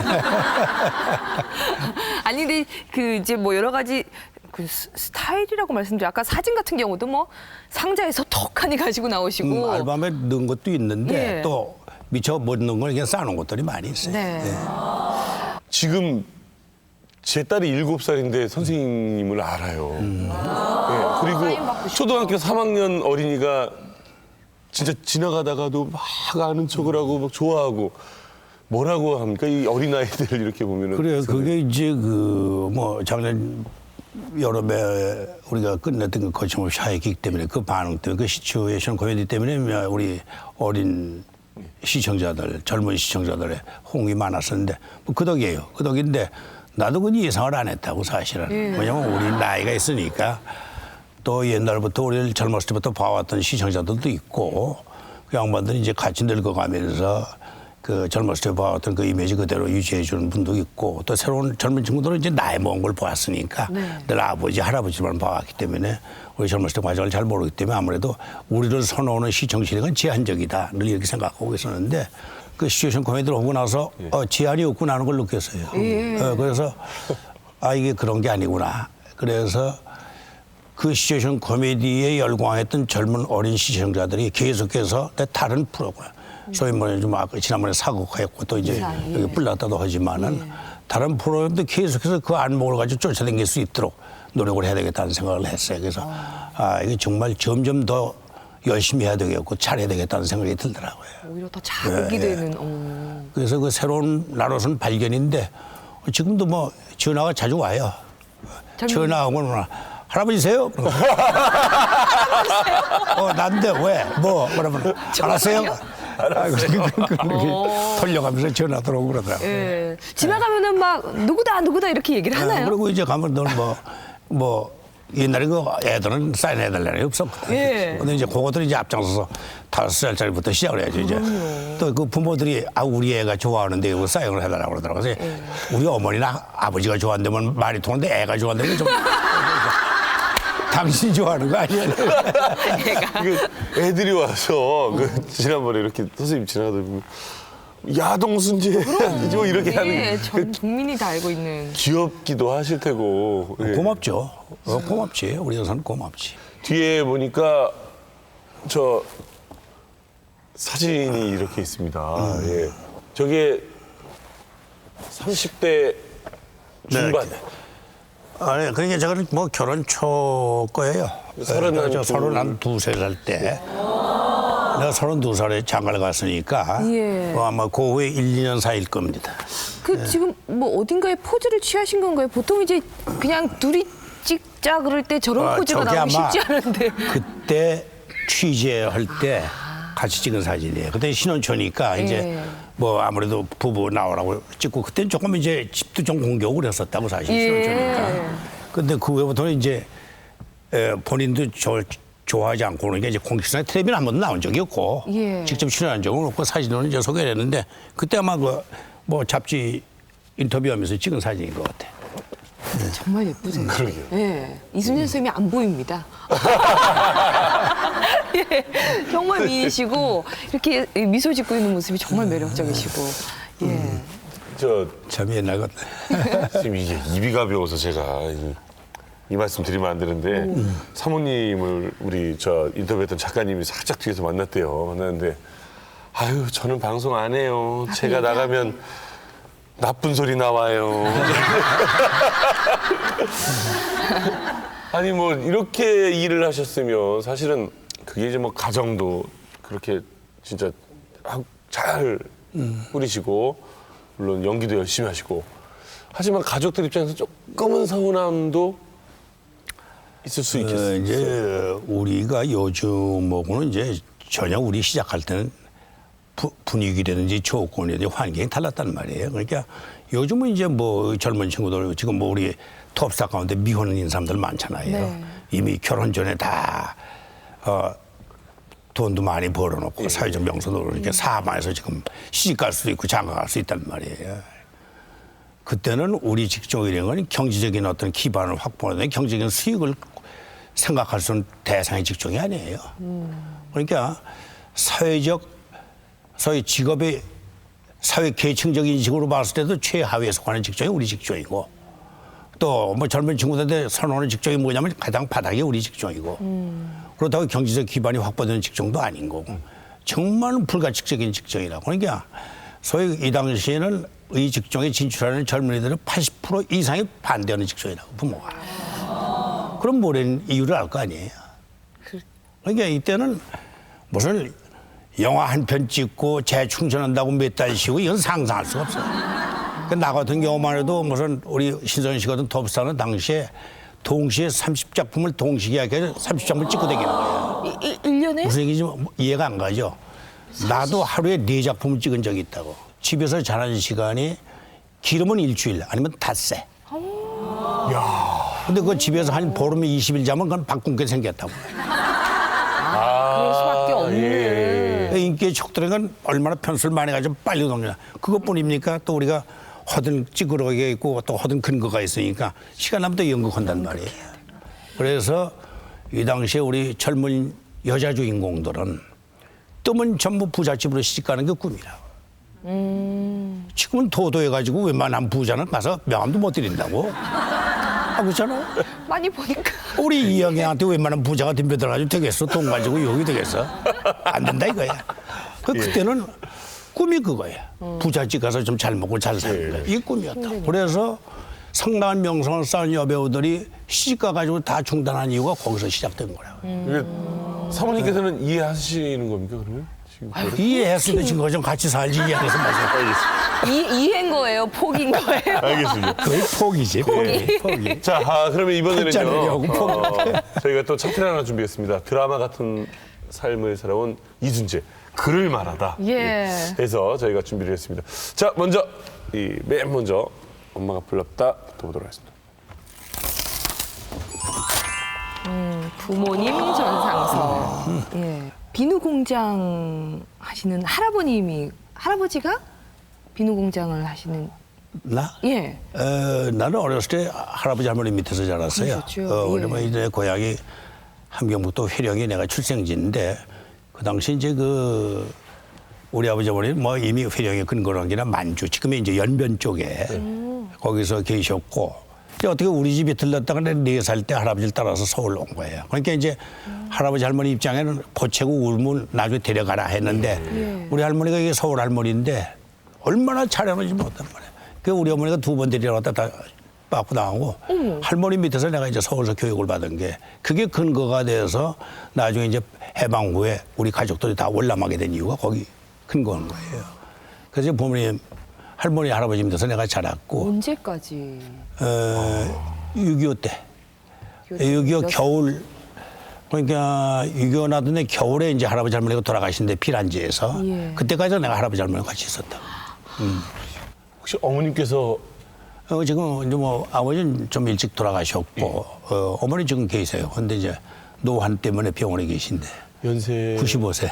아니 근데 그 이제 뭐 여러 가지 그 스타일이라고 말씀드려 아까 사진 같은 경우도 뭐 상자에서 턱하니 가지고 나오시고 앨범에 넣은 것도 있는데 예. 또 미처 못 넣은 걸 그냥 쌓아놓은 것들이 많이 있어요. 네. 네. 지금 제 딸이 7살인데 선생님을 알아요. 그리고 초등학교 3학년 어린이가 진짜 지나가다가도 막 아는 척을 하고 막 좋아하고 뭐라고 합니까? 이 어린아이들을 이렇게 보면은. 그래요. 그게 이제 그 뭐 작년 여름에 우리가 끝냈던 그 거침없이 하이킥 때문에 그 반응 때문에 그 시츄에이션 코미디 때문에 우리 어린 시청자들, 젊은 시청자들의 호응이 많았었는데 뭐 그 덕이에요. 그 덕인데 나도 그건 예상을 안 했다고 사실은. 왜냐면 우리 나이가 있으니까 또 옛날부터 우리를 젊었을 때부터 봐왔던 시청자들도 있고 그 양반들이 이제 같이 늙어가면서 그 젊었을 때 봐왔던 그 이미지 그대로 유지해 주는 분도 있고 또 새로운 젊은 친구들은 이제 나이 먹은 걸 보았으니까 늘 아버지, 할아버지만 봐왔기 때문에 우리 젊었을 때 과정을 잘 모르기 때문에 아무래도 우리를 선호하는 시청 시력은 제한적이다. 늘 이렇게 생각하고 있었는데 그 시츄에이션 코미디를 오고 나서 제한이 없구나 하는 걸 느꼈어요. 그래서 이게 그런 게 아니구나. 그래서 그 시츄에이션 코미디에 열광했던 젊은 어린 시청자들이 계속해서 다른 프로그램 소위 말해 좀 지난번에 사극했고 또 이제 여기 불났다도 하지만은 다른 프로그램도 계속해서 그 안목을 가지고 쫓아다닐 수 있도록 노력을 해야 되겠다는 생각을 했어요. 그래서 이게 정말 점점 더 열심히 해야 되겠고 잘해야 되겠다는 생각이 들더라고요. 오히려 더 자극이 되는. 그래서 그 새로운 나로서는 발견인데 지금도 뭐 전화가 자주 와요. 전화 오면 할아버지세요? 난데 왜? 그러면 알았어요? 돌려가면서 전화 들어오고 그러더라고요. 예. 지나가면은 막 누구다 이렇게 얘기를 하나요? 그리고 이제 가면 너는 옛날에 그 애들은 사인해달라는 게 없었거든. 근데 이제 그것들이 이제 앞장서서 5살짜리부터 시작을 해야죠, 이제. 또 그 부모들이 우리 애가 좋아하는데 이거 사인을 해달라고 그러더라고요. 그래서 우리 어머니나 아버지가 좋아한다면 말이 통하는데 애가 좋아한다면 좀. 당신이 좋아하는 거 아니야? 애들이 와서 지난번에 이렇게 선생님 지나가다 야동순재 뭐 이렇게 하는 전 국민이 다 알고 있는. 귀엽기도 하실 테고. 고맙죠. 고맙지. 우리 여사는 고맙지. 뒤에 보니까 저 사진이 이렇게 있습니다. 예. 저게 30대 중반. 아니, 그러니까 저거는 뭐 결혼 초 거예요. 32살 때. 내가 32살에 장가를 갔으니까 아마 그 후에 1, 2년 사이일 겁니다. 지금 뭐 어딘가에 포즈를 취하신 건가요? 보통 이제 그냥 둘이 찍자 그럴 때 저런 포즈가 나오기 쉽지 않은데. 그때 취재할 때 같이 찍은 사진이에요. 그때 신혼초니까 이제 뭐 아무래도 부부 나오라고 찍고 그때는 조금 이제 집도 좀 공격을 했었다고 사실 신혼초니까. 근데 그 후에부터는 이제 본인도 좋아하지 않고 그러니까 이제 공식상에 텔레비전 한 번도 나온 적이 없고 직접 출연한 적은 없고 사진으로는 이제 소개를 했는데 그때 아마 뭐 잡지 인터뷰하면서 찍은 사진인 것 같아. 정말 예쁘세요. 그러게요. 이순재 선생님이 안 보입니다. 정말 미인이시고 이렇게 미소 짓고 있는 모습이 정말 매력적이시고. 참 옛날 같네. 지금 이게 입이 가벼워서 제가 이 말씀 드리면 안 되는데 사모님을 우리 인터뷰했던 작가님이 살짝 뒤에서 만났대요. 만났는데 저는 방송 안 해요. 제가 나가면 나쁜 소리 나와요. 아니 뭐 이렇게 일을 하셨으면 사실은 그게 이제 뭐 가정도 그렇게 진짜 잘 꾸리시고 물론 연기도 열심히 하시고 하지만 가족들 입장에서 조금은 서운함도 있을 수 있겠어요. 이제 우리가 요즘하고는 이제 전혀 우리 시작할 때는 분위기라든지 조건이라든지 환경이 달랐단 말이에요. 그러니까 요즘은 이제 뭐 젊은 친구들 지금 뭐 우리 톱스타 가운데 미혼인 사람들 많잖아요. 이미 결혼 전에 다 돈도 많이 벌어놓고 사회적 명성도 그러니까 사업해서 지금 시집갈 수도 있고 장가갈 수 있단 말이에요. 그때는 우리 직종이라는 건 경제적인 어떤 기반을 확보하는 경제적인 수익을 생각할 수 있는 대상의 직종이 아니에요. 그러니까 소위 직업의 사회 계층적인 인식으로 봤을 때도 최하위에 속하는 직종이 우리 직종이고 또 뭐 젊은 친구들한테 선호하는 직종이 뭐냐면 가장 바닥이 우리 직종이고 그렇다고 경제적 기반이 확보되는 직종도 아닌 거고 정말 불가치적인 직종이라고. 그러니까 소위 이 당시에는 이 직종에 진출하는 젊은이들은 80% 이상이 반대하는 직종이라고 부모가. 그럼 뭐라는 이유를 알 거 아니에요. 그러니까 이때는 무슨 영화 한 편 찍고 재충전한다고 몇 달 쉬고 이건 상상할 수가 없어요. 나 같은 경우만 해도 무슨 우리 신선 씨 같은 톱스타는 당시에 동시에 30작품을 동시에 이렇게 30작품을 찍고 다니는 거예요. 1년에? 무슨 얘기인지 이해가 안 가죠. 나도 하루에 4작품을 찍은 적이 있다고. 집에서 자는 시간이 길으면 일주일 아니면 닷새. 근데 그 집에서 한 보름에 20일 자면 그건 바꾼 게 생겼다고. 그럴 수밖에 없네. 인기의 척들은 건 얼마나 편수를 많이 가지고 빨리 넘냐. 그것뿐입니까? 또 우리가 허든 찌그러기가 있고 또 허든 근거가 있으니까 시간 나면 또 연극한단 말이에요. 그래서 이 당시에 우리 젊은 여자 주인공들은 뜨면 전부 부잣집으로 시집가는 게 꿈이라고. 지금은 도도해가지고 웬만한 부자는 가서 명함도 못 드린다고. 아, 그렇잖아. 많이 보니까. 우리 이영애한테 웬만한 부자가 덤벼들어가지고 되겠어? 돈 가지고 여기 되겠어? 안 된다 이거야. 그때는 꿈이 그거야. 부잣집 가서 좀 잘 먹고 잘 사는 거야. 이게 꿈이었다. 그래서 상당한 명성을 쌓은 여배우들이 시집가가지고 다 중단한 이유가 거기서 시작된 거라고. 사모님께서는 이해하시는 겁니까 그러면? 지금 이해했으면 지금 거좀 같이 살지 이해해서 맞아. 이해인 거예요? 포기인 거예요? 알겠습니다. 거의 포기지. 포기. 자, 그러면 이번에는요. 포기. 저희가 또 차트를 하나 준비했습니다. 드라마 같은 삶을 살아온 이순재. 글을 말하다. 예. 해서 저희가 준비를 했습니다. 자, 먼저 맨 먼저 엄마가 불렀다 보도록 하겠습니다. 부모님 전상서. 예. 비누 공장 하시는 할아버지가 비누 공장을 하시는. 나? 예. 나는 어렸을 때 할아버지 할머니 밑에서 자랐어요. 왜냐면 이제 고향이 함경북도 회령이 내가 출생지인데 그 당시 이제 우리 아버지 어머니는 뭐 이미 회령에 근거한 게나 만주 지금의 이제 연변 쪽에 거기서 계셨고 이제 어떻게 우리 집에 들렀다가 4살 때 할아버지를 따라서 서울 온 거예요. 그러니까 이제 할아버지 할머니 입장에는 보채고 울면 나중에 데려가라 했는데 우리 할머니가 이게 서울 할머니인데 얼마나 잘해놓지 못한 거예요. 그 우리 어머니가 2번 데려갔다 다 빠꾸 나가고 할머니 밑에서 내가 이제 서울서 교육을 받은 게 그게 근거가 돼서 나중에 이제 해방 후에 우리 가족들이 다 월남하게 된 이유가 거기 근거한 거예요. 그래서 부모님, 할머니, 할아버지 밑에서 내가 자랐고 언제까지? 6.25 때. 6.25 겨울 그러니까 6.25 나던 해 겨울에 이제 할아버지 할머니가 돌아가신데 피란지에서 그때까지 내가 할아버지 할머니가 같이 있었다. 혹시 어머님께서 지금 이제 뭐 아버지는 좀 일찍 돌아가셨고 어머니 지금 계세요. 근데 이제 노환 때문에 병원에 계신데 연세 95세.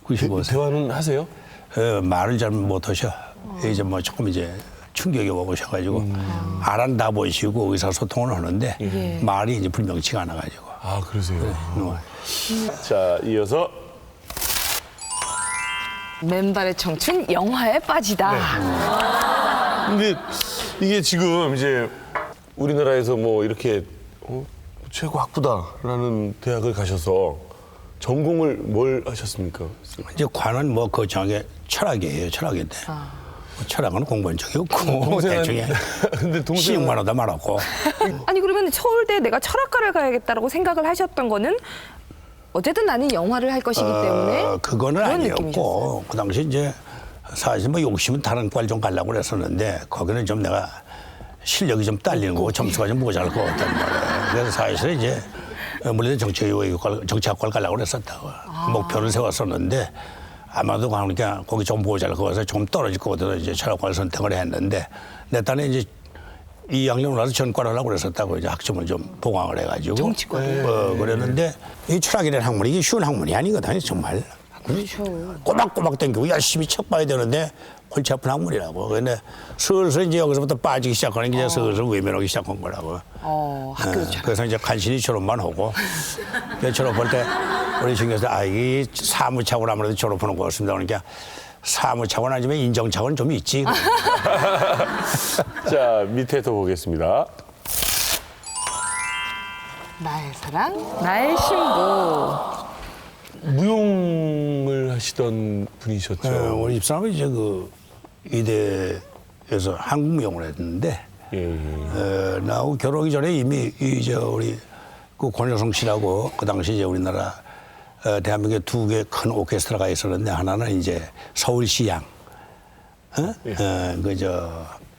95세. 대화는 하세요? 말을 잘 못하셔. 이제 뭐 조금 이제 충격이 오셔가지고 알아다 보시고 의사소통을 하는데 말이 이제 불명치가 않아가지고. 아, 그러세요. 자, 이어서 맨발의 청춘 영화에 빠지다. 근데 이게 지금 이제 우리나라에서 뭐 이렇게 최고 학부다라는 대학을 가셔서 전공을 뭘 하셨습니까? 이제 관은 뭐 거창하게 철학이에요. 철학인데. 철학은 공부한 적이 없고 대충 근데 시험만 하다 말았고. 아니 그러면 서울대 내가 철학과를 가야겠다라고 생각을 하셨던 거는 어쨌든 나는 영화를 할 것이기 때문에 그거는 그런 아니었고 느낌이셨어요? 그 당시 이제 사실 뭐 욕심은 다른 과를 좀 가려고 그랬었는데 거기는 좀 내가 실력이 좀 딸리는 거고 점수가 좀 모자랄 것 같단 말이에요. 그래서 사실 이제 물론 정치학과를 가려고 그랬었다고 목표를 세웠었는데 아마도 그러니까 거기 좀 모자랄 것 같아서 좀 떨어질 것 같아서 이제 철학과를 선택을 했는데 내 딴에 이제 2학년 올라서 전과를 하려고 그랬었다고 이제 학점을 좀 보강을 해가지고 정치과를 그랬는데 이 철학이라는 학문이 이게 쉬운 학문이 아니거든요 정말. 그렇죠. 꼬박꼬박 땡기고 열심히 책 봐야 되는데 골치 아픈 학문이라고. 근데 슬슬 이제 여기서부터 빠지기 시작하는 게 이제 슬슬 외면하기 시작한 거라고. 학교 그래서 이제 간신히 졸업만 하고 졸업할 때 우리 중에서 이게 사무차고는 아무래도 졸업하는 것 같습니다. 그러니까 사무차고는 아니지만 인정차고는 좀 있지. 자, 밑에 더 보겠습니다. 나의 사랑, 나의 신부. 무용을 하시던 분이셨죠? 우리 집사람은 이제 이대에서 한국무용을 했는데 나하고 결혼하기 전에 이미 우리 권여성 씨라고 그 당시 이제 우리나라 대한민국에 2개 큰 오케스트라가 있었는데 하나는 이제 서울시양,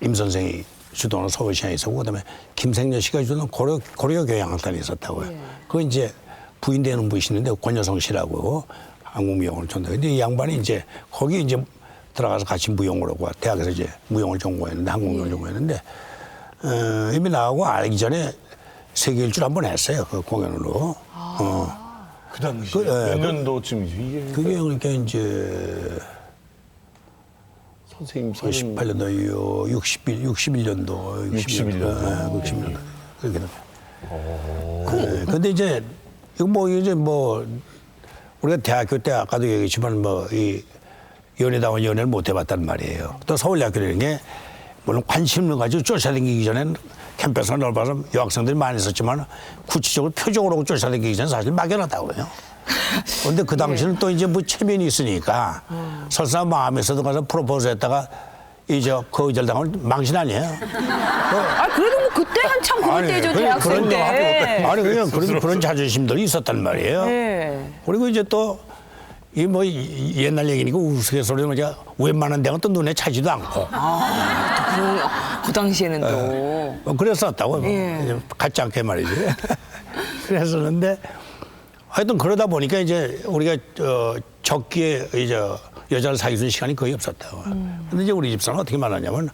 임 선생이 주도하는 서울시장에 있었고 그다음에 김생렬 씨가 주도하는 고려 교양학단이 있었다고요. 그 이제 부인되는 분이시는데 권여성 씨라고 한국무용을 전도했는데 이 양반이 이제 거기 이제 들어가서 같이 무용을 하고 대학에서 이제 무용을 전공했는데 한국무용을 전공했는데 이미 나하고 알기 전에 세계 일주를 한번 했어요. 그 공연으로. 그 당시 몇 년도쯤이죠 이게? 그게 그러니까 이제 선생님 18년도 61년도 61년도 그렇게 됩니다. 근데 이제 이거 뭐 우리가 대학교 때 아까도 얘기했지만 뭐 이 연예다운 연애를 못 해봤단 말이에요. 또 서울대학교라는 게 물론 관심을 가지고 쫓아다니기 전에는 캠퍼스가 넓어서 여학생들이 많이 있었지만 구체적으로 표적으로 쫓아다니기 전에 사실 막연하다고요. 그런데 그 당시는 또 이제 뭐 체면이 있으니까 설사 마음에서도 가서 프로포즈 했다가 이제 거절당하면 망신 아니에요. 아 그래도 뭐 그때 한참 그럴 때죠 대학생 때. 아니 그냥 그런 자존심들이 있었단 말이에요. 네. 그리고 이제 또 이 뭐 옛날 얘기니까 우스갯소리로 제가 웬만한 데는 또 눈에 차지도 않고. 그 당시에는 또. 뭐 그랬었다고. 예. 같지 않게 말이지. 그랬었는데 하여튼 그러다 보니까 이제 우리가 적기에 이제 여자를 사귀는 시간이 거의 없었다고. 근데 이제 우리 집사는 어떻게 말하냐면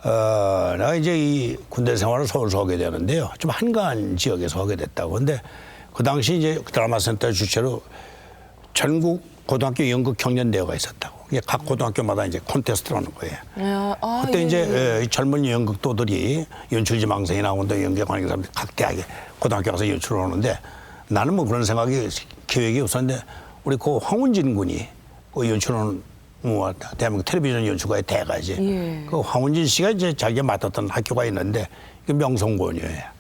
내가 이제 이 군대 생활을 서울서 하게 되는데요. 좀 한가한 지역에서 하게 됐다고. 근데 그 당시 이제 드라마 센터 주최로 전국 고등학교 연극 경연대회가 있었다고. 이게 각 고등학교마다 이제 콘테스트를 하는 거예요. 그때 이제 젊은 연극도들이 연출지망생이 나오는데 연극하는 사람들이 각 대학에 고등학교 가서 연출을 하는데 나는 뭐 그런 생각이 계획이 없었는데 우리 그 황운진 군이 그 연출하는 뭐 대한민국 텔레비전 연출가의 대가지. 그 황운진 씨가 이제 자기가 맡았던 학교가 있는데 그 명성고녀예요.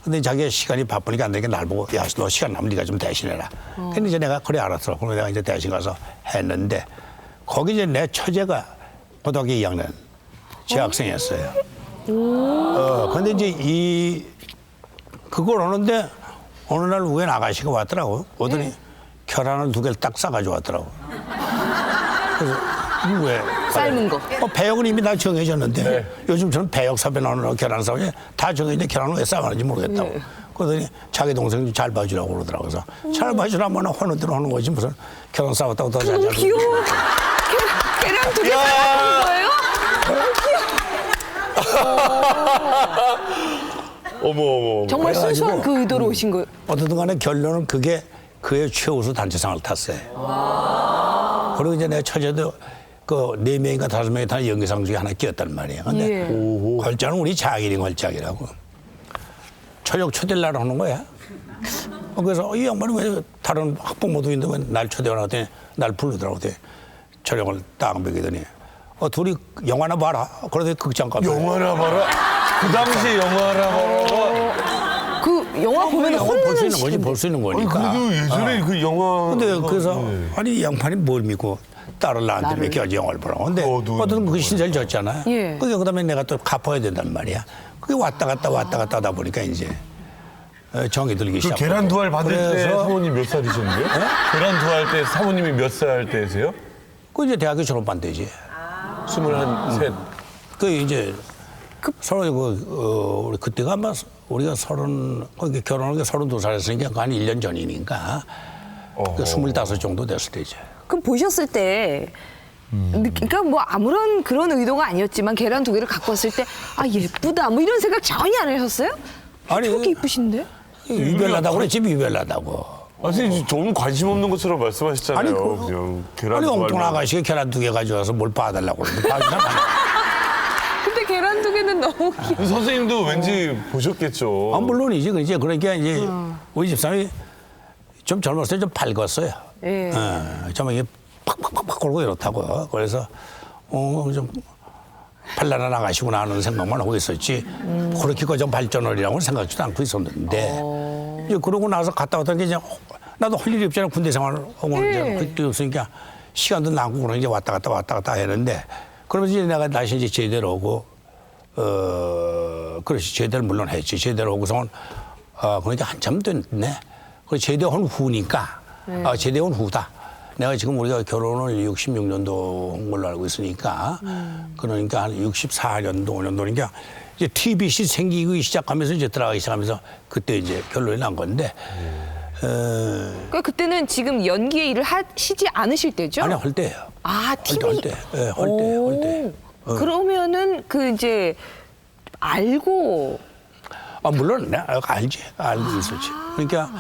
근데 자기가 시간이 바쁘니까 안 되니까 날 보고 야, 너 시간 나면 네가 좀 대신해라. 근데 이제 내가 그래 알았어. 그래서 내가 이제 대신 가서 했는데 거기 이제 내 처제가 고등학교 2학년 재학생이었어요. 근데 이제 그걸 하는데 어느 날 우연 아가씨가 왔더라고. 오더니 계란을 2개를 딱 싸가지고 왔더라고. 그래서 이거 왜? 삶은 거. 배역은 이미 다 정해졌는데 요즘 저는 배역 섭외 나오는 계란 싸우니 다 정해졌는데 계란을 왜 싸가는지 모르겠다고. 그러더니 자기 동생이 잘 봐주라고 그러더라고. 그래서 잘 봐주라면 하는 대로 하는 거지 무슨 계란 싸웠다고 더 잘. 너무 귀여워. 계란 2개 싸는 거예요? 어머. 정말 순수한 그 의도로 오신 거예요? 어쨌든 간에 결론은 그게 그의 최우수 단체상을 탔어요. 그리고 이제 내 처제도 그 4명인가 5명이 다 연기상 중에 하나 끼었단 말이에요. 근데 걸작은 우리 자기린 걸작이라고. 저녁 초대를 날 하는 거야. 그래서 이 양반이 왜 다른 학부모도 있는데 왜 날 초대하나 했더니 날 부르더라고. 저녁을 딱 먹이더니 둘이 영화나 봐라. 그러더니 극장가 영화나 봐라? 그 당시 영화나 봐라? 그 영화 보면 혼나는 거지. 볼 수 있는 거니까. 그래도 예전에 그 영화. 근데 그래서 아니 이 양반이 뭘 믿고 딸을 나한테 맡겨야지 영화를 보라고. 근데 어떤 그 신세를 졌잖아요. 그다음에 내가 또 갚아야 된단 말이야. 그게 왔다 갔다 하다 보니까 이제 정이 들기 시작하고. 계란 두 알 받을 때 사모님 몇 살이셨는데요? 계란 두 알 때 사모님이 몇 살 때세요? 그 이제 대학교 졸업한 때지. 23. 그 이제 서로 우리 그때가 아마 우리가 결혼한 게 32살이었으니까 한 1년 전이니까 25 정도 됐을 때죠. 그럼 보셨을 때 그러니까 뭐 아무런 그런 의도가 아니었지만 계란 2개를 갖고 왔을 때 아 예쁘다 뭐 이런 생각 전혀 안 하셨어요? 아니 저렇게 이쁘신데? 유별나다고 그랬지 유별나다고. 선생님 좀 관심 없는 것처럼 말씀하셨잖아요. 아니 그냥 계란 아니 두 엉뚱한 알만. 아가씨가 계란 2개 가져와서 뭘 봐달라고 그러는데 근데 계란 2개는 너무 귀여워. 선생님도 왠지 보셨겠죠. 물론이지. 이제 그러니까 이제 우리 집사람이 좀 젊었을 때 좀 밝았어요. 좀 이게 팍팍팍팍 걸고 이렇다고. 그래서 좀 발랄한 아가씨구나 하는 생각만 하고 있었지. 그렇게 좀 발전하리라고는 생각지도 않고 있었는데 이제 그러고 나서 갔다 왔던 게 이제 나도 할 일이 없잖아. 군대 생활을 하고 이제 그게 없으니까 시간도 남고 그러니 이제 왔다 갔다 했는데 그러면서 이제 내가 다시 이제 제대로 오고 그렇지 제대를 물론 했지. 제대로 오고서는 그러니까 한참 됐네. 그 제대한 후니까 제대한 후다. 내가 지금 우리가 결혼을 66년도 한 걸로 알고 있으니까 그러니까 한 64년도 5년도니까 이제 TBC 생기기 시작하면서 이제 들어가기 시작하면서 그때 이제 결론이 난 건데. 그러니까 그때는 지금 연기의 일을 하시지 않으실 때죠? 아니 할 때예요. 아, TV. 할 때. 예, 할 때. 그러면은 그 이제 알고. 아 물론 내가 알지. 알고 있었지. 그러니까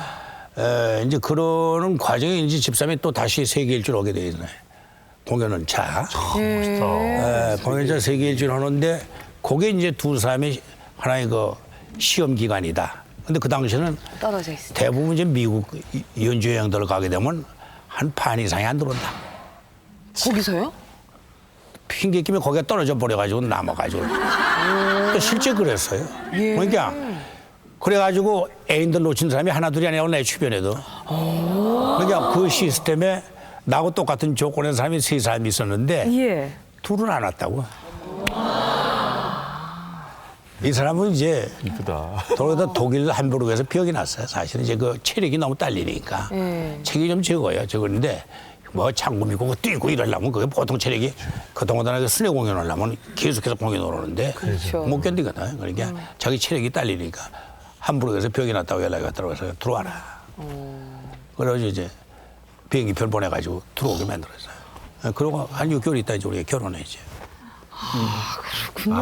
이제 그러는 과정에 이제 집사람이 또 다시 세계 일주를 오게 돼 있네. 공연은 자. 멋있다. 공연자 세계 일주를 하는데 그게 이제 두 사람의 하나의 그 시험 기간이다. 근데 그 당시에는 떨어져 있어. 대부분 이제 미국 연주 여행들을 가게 되면 한 반 이상이 안 들어온다. 거기서요? 핑계 끼면 거기가 떨어져 버려가지고 남아가지고. 또 실제 그랬어요. 그러니까 그래가지고 애인들 놓친 사람이 하나 둘이 아니라 내 주변에도. 그러니까 그 시스템에 나하고 똑같은 조건의 사람이 세 사람이 있었는데 둘은 안 왔다고. 이 사람은 이제 이쁘다. 돌아다 독일 함부르크에서 병이 났어요. 사실은 이제 그 체력이 너무 딸리니까 체력이 좀 적어요. 적었는데 뭐 장구 미고 뛰고 이러려면 그게 보통 체력이 그동안 순회 공연하려면 계속해서 공연을 오는데 못 견디거든. 그러니까 자기 체력이 딸리니까 함부르크에서 병이 났다고 연락이 왔더라고요. 들어와라. 그래서 이제 비행기표 보내가지고 들어오게 만들었어요. 그러고 한 6개월 있다 이제 우리가 결혼했지. 그렇군요.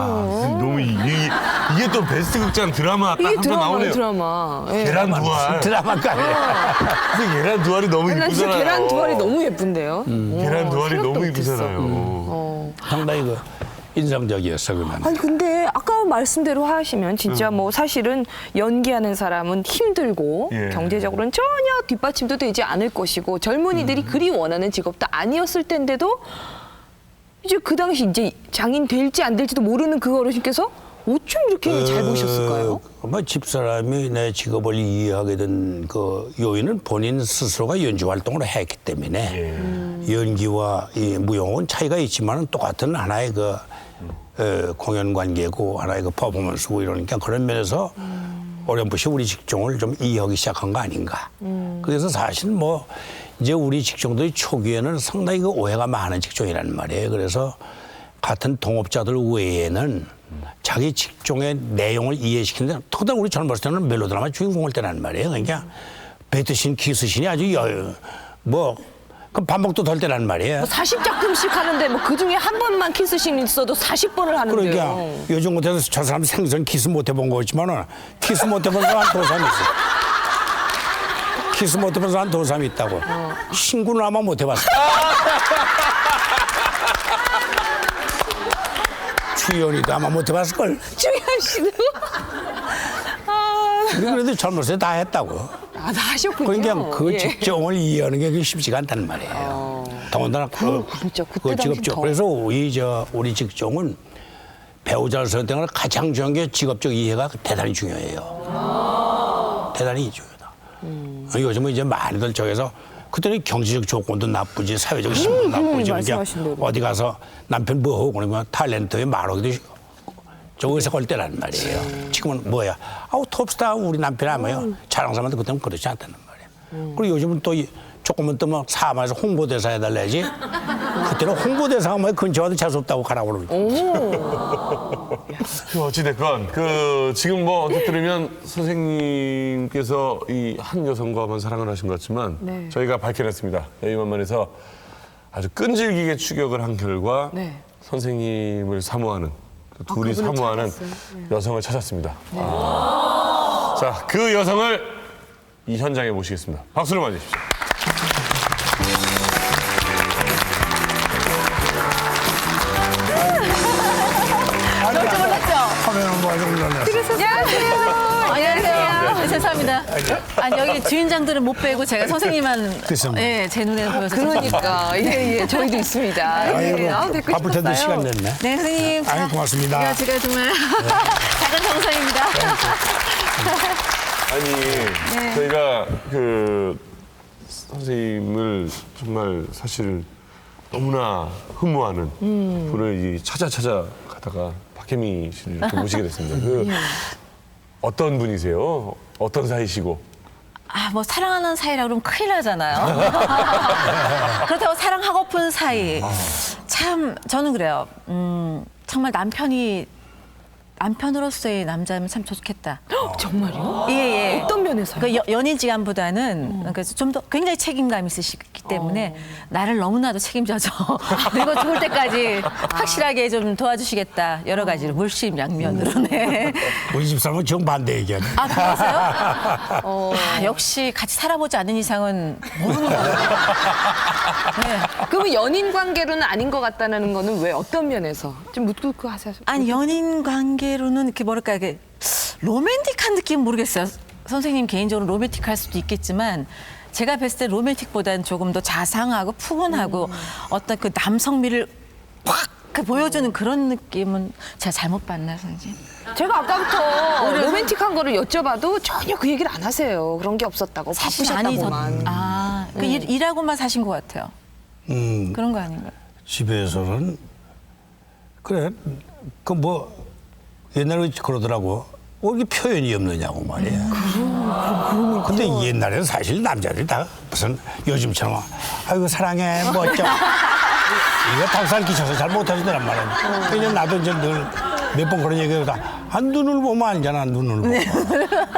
너무 이게 또 베스트 극장 드라마 딱 한 번 나오네요. 드라마. 계란 두알. 드라마가 근데 계란 두알이 너무 난 진짜 이쁘잖아요. 계란 두알이 너무 예쁜데요. 계란 두알이 생각도 너무 못했어. 이쁘잖아요. 상당히 그 인상적이었어 그만. 아니 근데 아까 말씀대로 하시면 진짜 뭐 사실은 연기하는 사람은 힘들고 경제적으로는 전혀 뒷받침도 되지 않을 것이고 젊은이들이 그리 원하는 직업도 아니었을 텐데도 이제 그 당시 이제 장인 될지 안 될지도 모르는 그 어르신께서 어쩜 이렇게 잘 보셨을까요? 뭐 집사람이 내 직업을 이해하게 된 그 요인은 본인 스스로가 연주 활동을 했기 때문에 연기와 이 무용은 차이가 있지만 똑같은 하나의 그 공연 관계고 하나의 그 퍼포먼스고 이러니까 그런 면에서 어렴풋이 우리 직종을 좀 이해하기 시작한 거 아닌가. 그래서 사실 뭐 이제 우리 직종들이 초기에는 상당히 그 오해가 많은 직종이란 말이에요. 그래서 같은 동업자들 외에는 자기 직종의 내용을 이해시키는데 특히나 우리 젊었을 때는 멜로드라마 주인공일 때란 말이에요. 그러니까 배트신, 키스신이 아주 그 반복도 덜 때란 말이에요. 뭐 40작품씩 하는데 뭐 그중에 한 번만 키스신 있어도 40번을 하는데요. 그러니까 요즘 같아서 저 사람 생전 키스 못 해본 거지만은 키스 못 해본 사람 한 두 사람 있어. 키스 못 해본 사람 한 두 사람 있다고. 신구는 아마 못 해봤어. 주연이도 아마 못 해봤을걸. 주연 씨도? 그래도 젊었을 때 다 했다고. 아, 다 하셨군요. 그러니까 그 직종을 이해하는 게 쉽지가 않단 말이에요. 더군다나 그 직업적. 그래서 우리 직종은 배우자를 선택하는 가장 중요한 게 직업적 이해가 대단히 중요해요. 대단히 중요하다. 요즘은 이제 많이들 저기서 그때는 경제적 조건도 나쁘지 사회적 신분도 나쁘지 그러니까 어디 가서 남편 뭐하고 그러면 탤런트에 말하기도 저 의사 걸 때란 말이에요. 지금은 뭐야? 톱스타 우리 남편 아마요. 자랑사람한테 그때는 그렇지 않다는 말이에요. 그리고 요즘은 또 조금은 또 뭐 사마에서 홍보대사 해달라야지. 그때는 홍보대사가 뭐 근처와도 재수 없다고 가라고 그러고. 어찌됐건 지금 뭐 언뜻 들으면 선생님께서 이 한 여성과만 사랑을 하신 것 같지만 저희가 밝혀냈습니다. 여의만만에서 아주 끈질기게 추격을 한 결과 선생님을 사모하는 둘이 사모하는 여성을 찾았습니다. 자, 그 여성을 이 현장에 모시겠습니다. 박수를 맞으십시오. 놀줄 몰랐죠? 화면은 뭐 아주 놀랐어. 안녕하세요. 죄송합니다. 아니 여기 주인장들은 못 빼고 제가 선생님만 제 눈에는 보여서 그러니까 저희도 있습니다. 아이고, 바쁠 텐데 시간 냈네. 네, 선생님. 아유, 고맙습니다. 제가 정말 작은 정성입니다. 아니, 저희가 선생님을 정말 사실 너무나 흠모하는 분을 찾아가다가 박혜미 씨를 이렇게 모시게 됐습니다. 어떤 분이세요? 어떤 사이시고? 뭐 사랑하는 사이라 그러면 큰일 나잖아요. 그렇다고 사랑하고픈 사이. 참 저는 그래요. 정말 남편으로서의 남자면 참 좋겠다. 정말요? 예. 어떤 면에서요? 그 연인지간보다는 그래서 좀 더 굉장히 책임감이 있으시기 때문에 나를 너무나도 책임져서 늙어 죽을 때까지 확실하게 좀 도와주시겠다. 여러 가지로 물심양면으로. 네. 우리 집사람은 정반대 얘기하네. 아, 그러세요? 역시 같이 살아보지 않은 이상은 모르는 거예요. 네. 그러면 연인 관계로는 아닌 것 같다는 거는 왜 어떤 면에서? 좀 묻고 하세요. 아니 연인 관계로는 이렇게 뭐랄까 이게 로맨틱한 느낌 모르겠어요. 선생님 개인적으로 로맨틱할 수도 있겠지만 제가 봤을 때 로맨틱보다는 조금 더 자상하고 푸근하고 어떤 그 남성미를 확 보여주는 그런 느낌은 제가 잘못 봤나요, 선생님? 제가 아까부터 로맨틱한 거를 여쭤봐도 전혀 그 얘기를 안 하세요. 그런 게 없었다고. 사실 바쁘셨다고만. 일하고만 사신 것 같아요. 그런 거 아닌가요? 집에서는 그래 그 뭐 옛날에 그러더라고. 왜 이렇게 표현이 없느냐고 말이야. 근데 옛날에는 사실 남자들이 다 무슨 요즘처럼 아이고 사랑해 뭐 어쩌 이거 닭살 끼쳐서 잘 못하시더란 말이야. 그냥 나도 이제 늘 몇 번 그런 얘기를 눈을 보면 알잖아. 눈을 보고.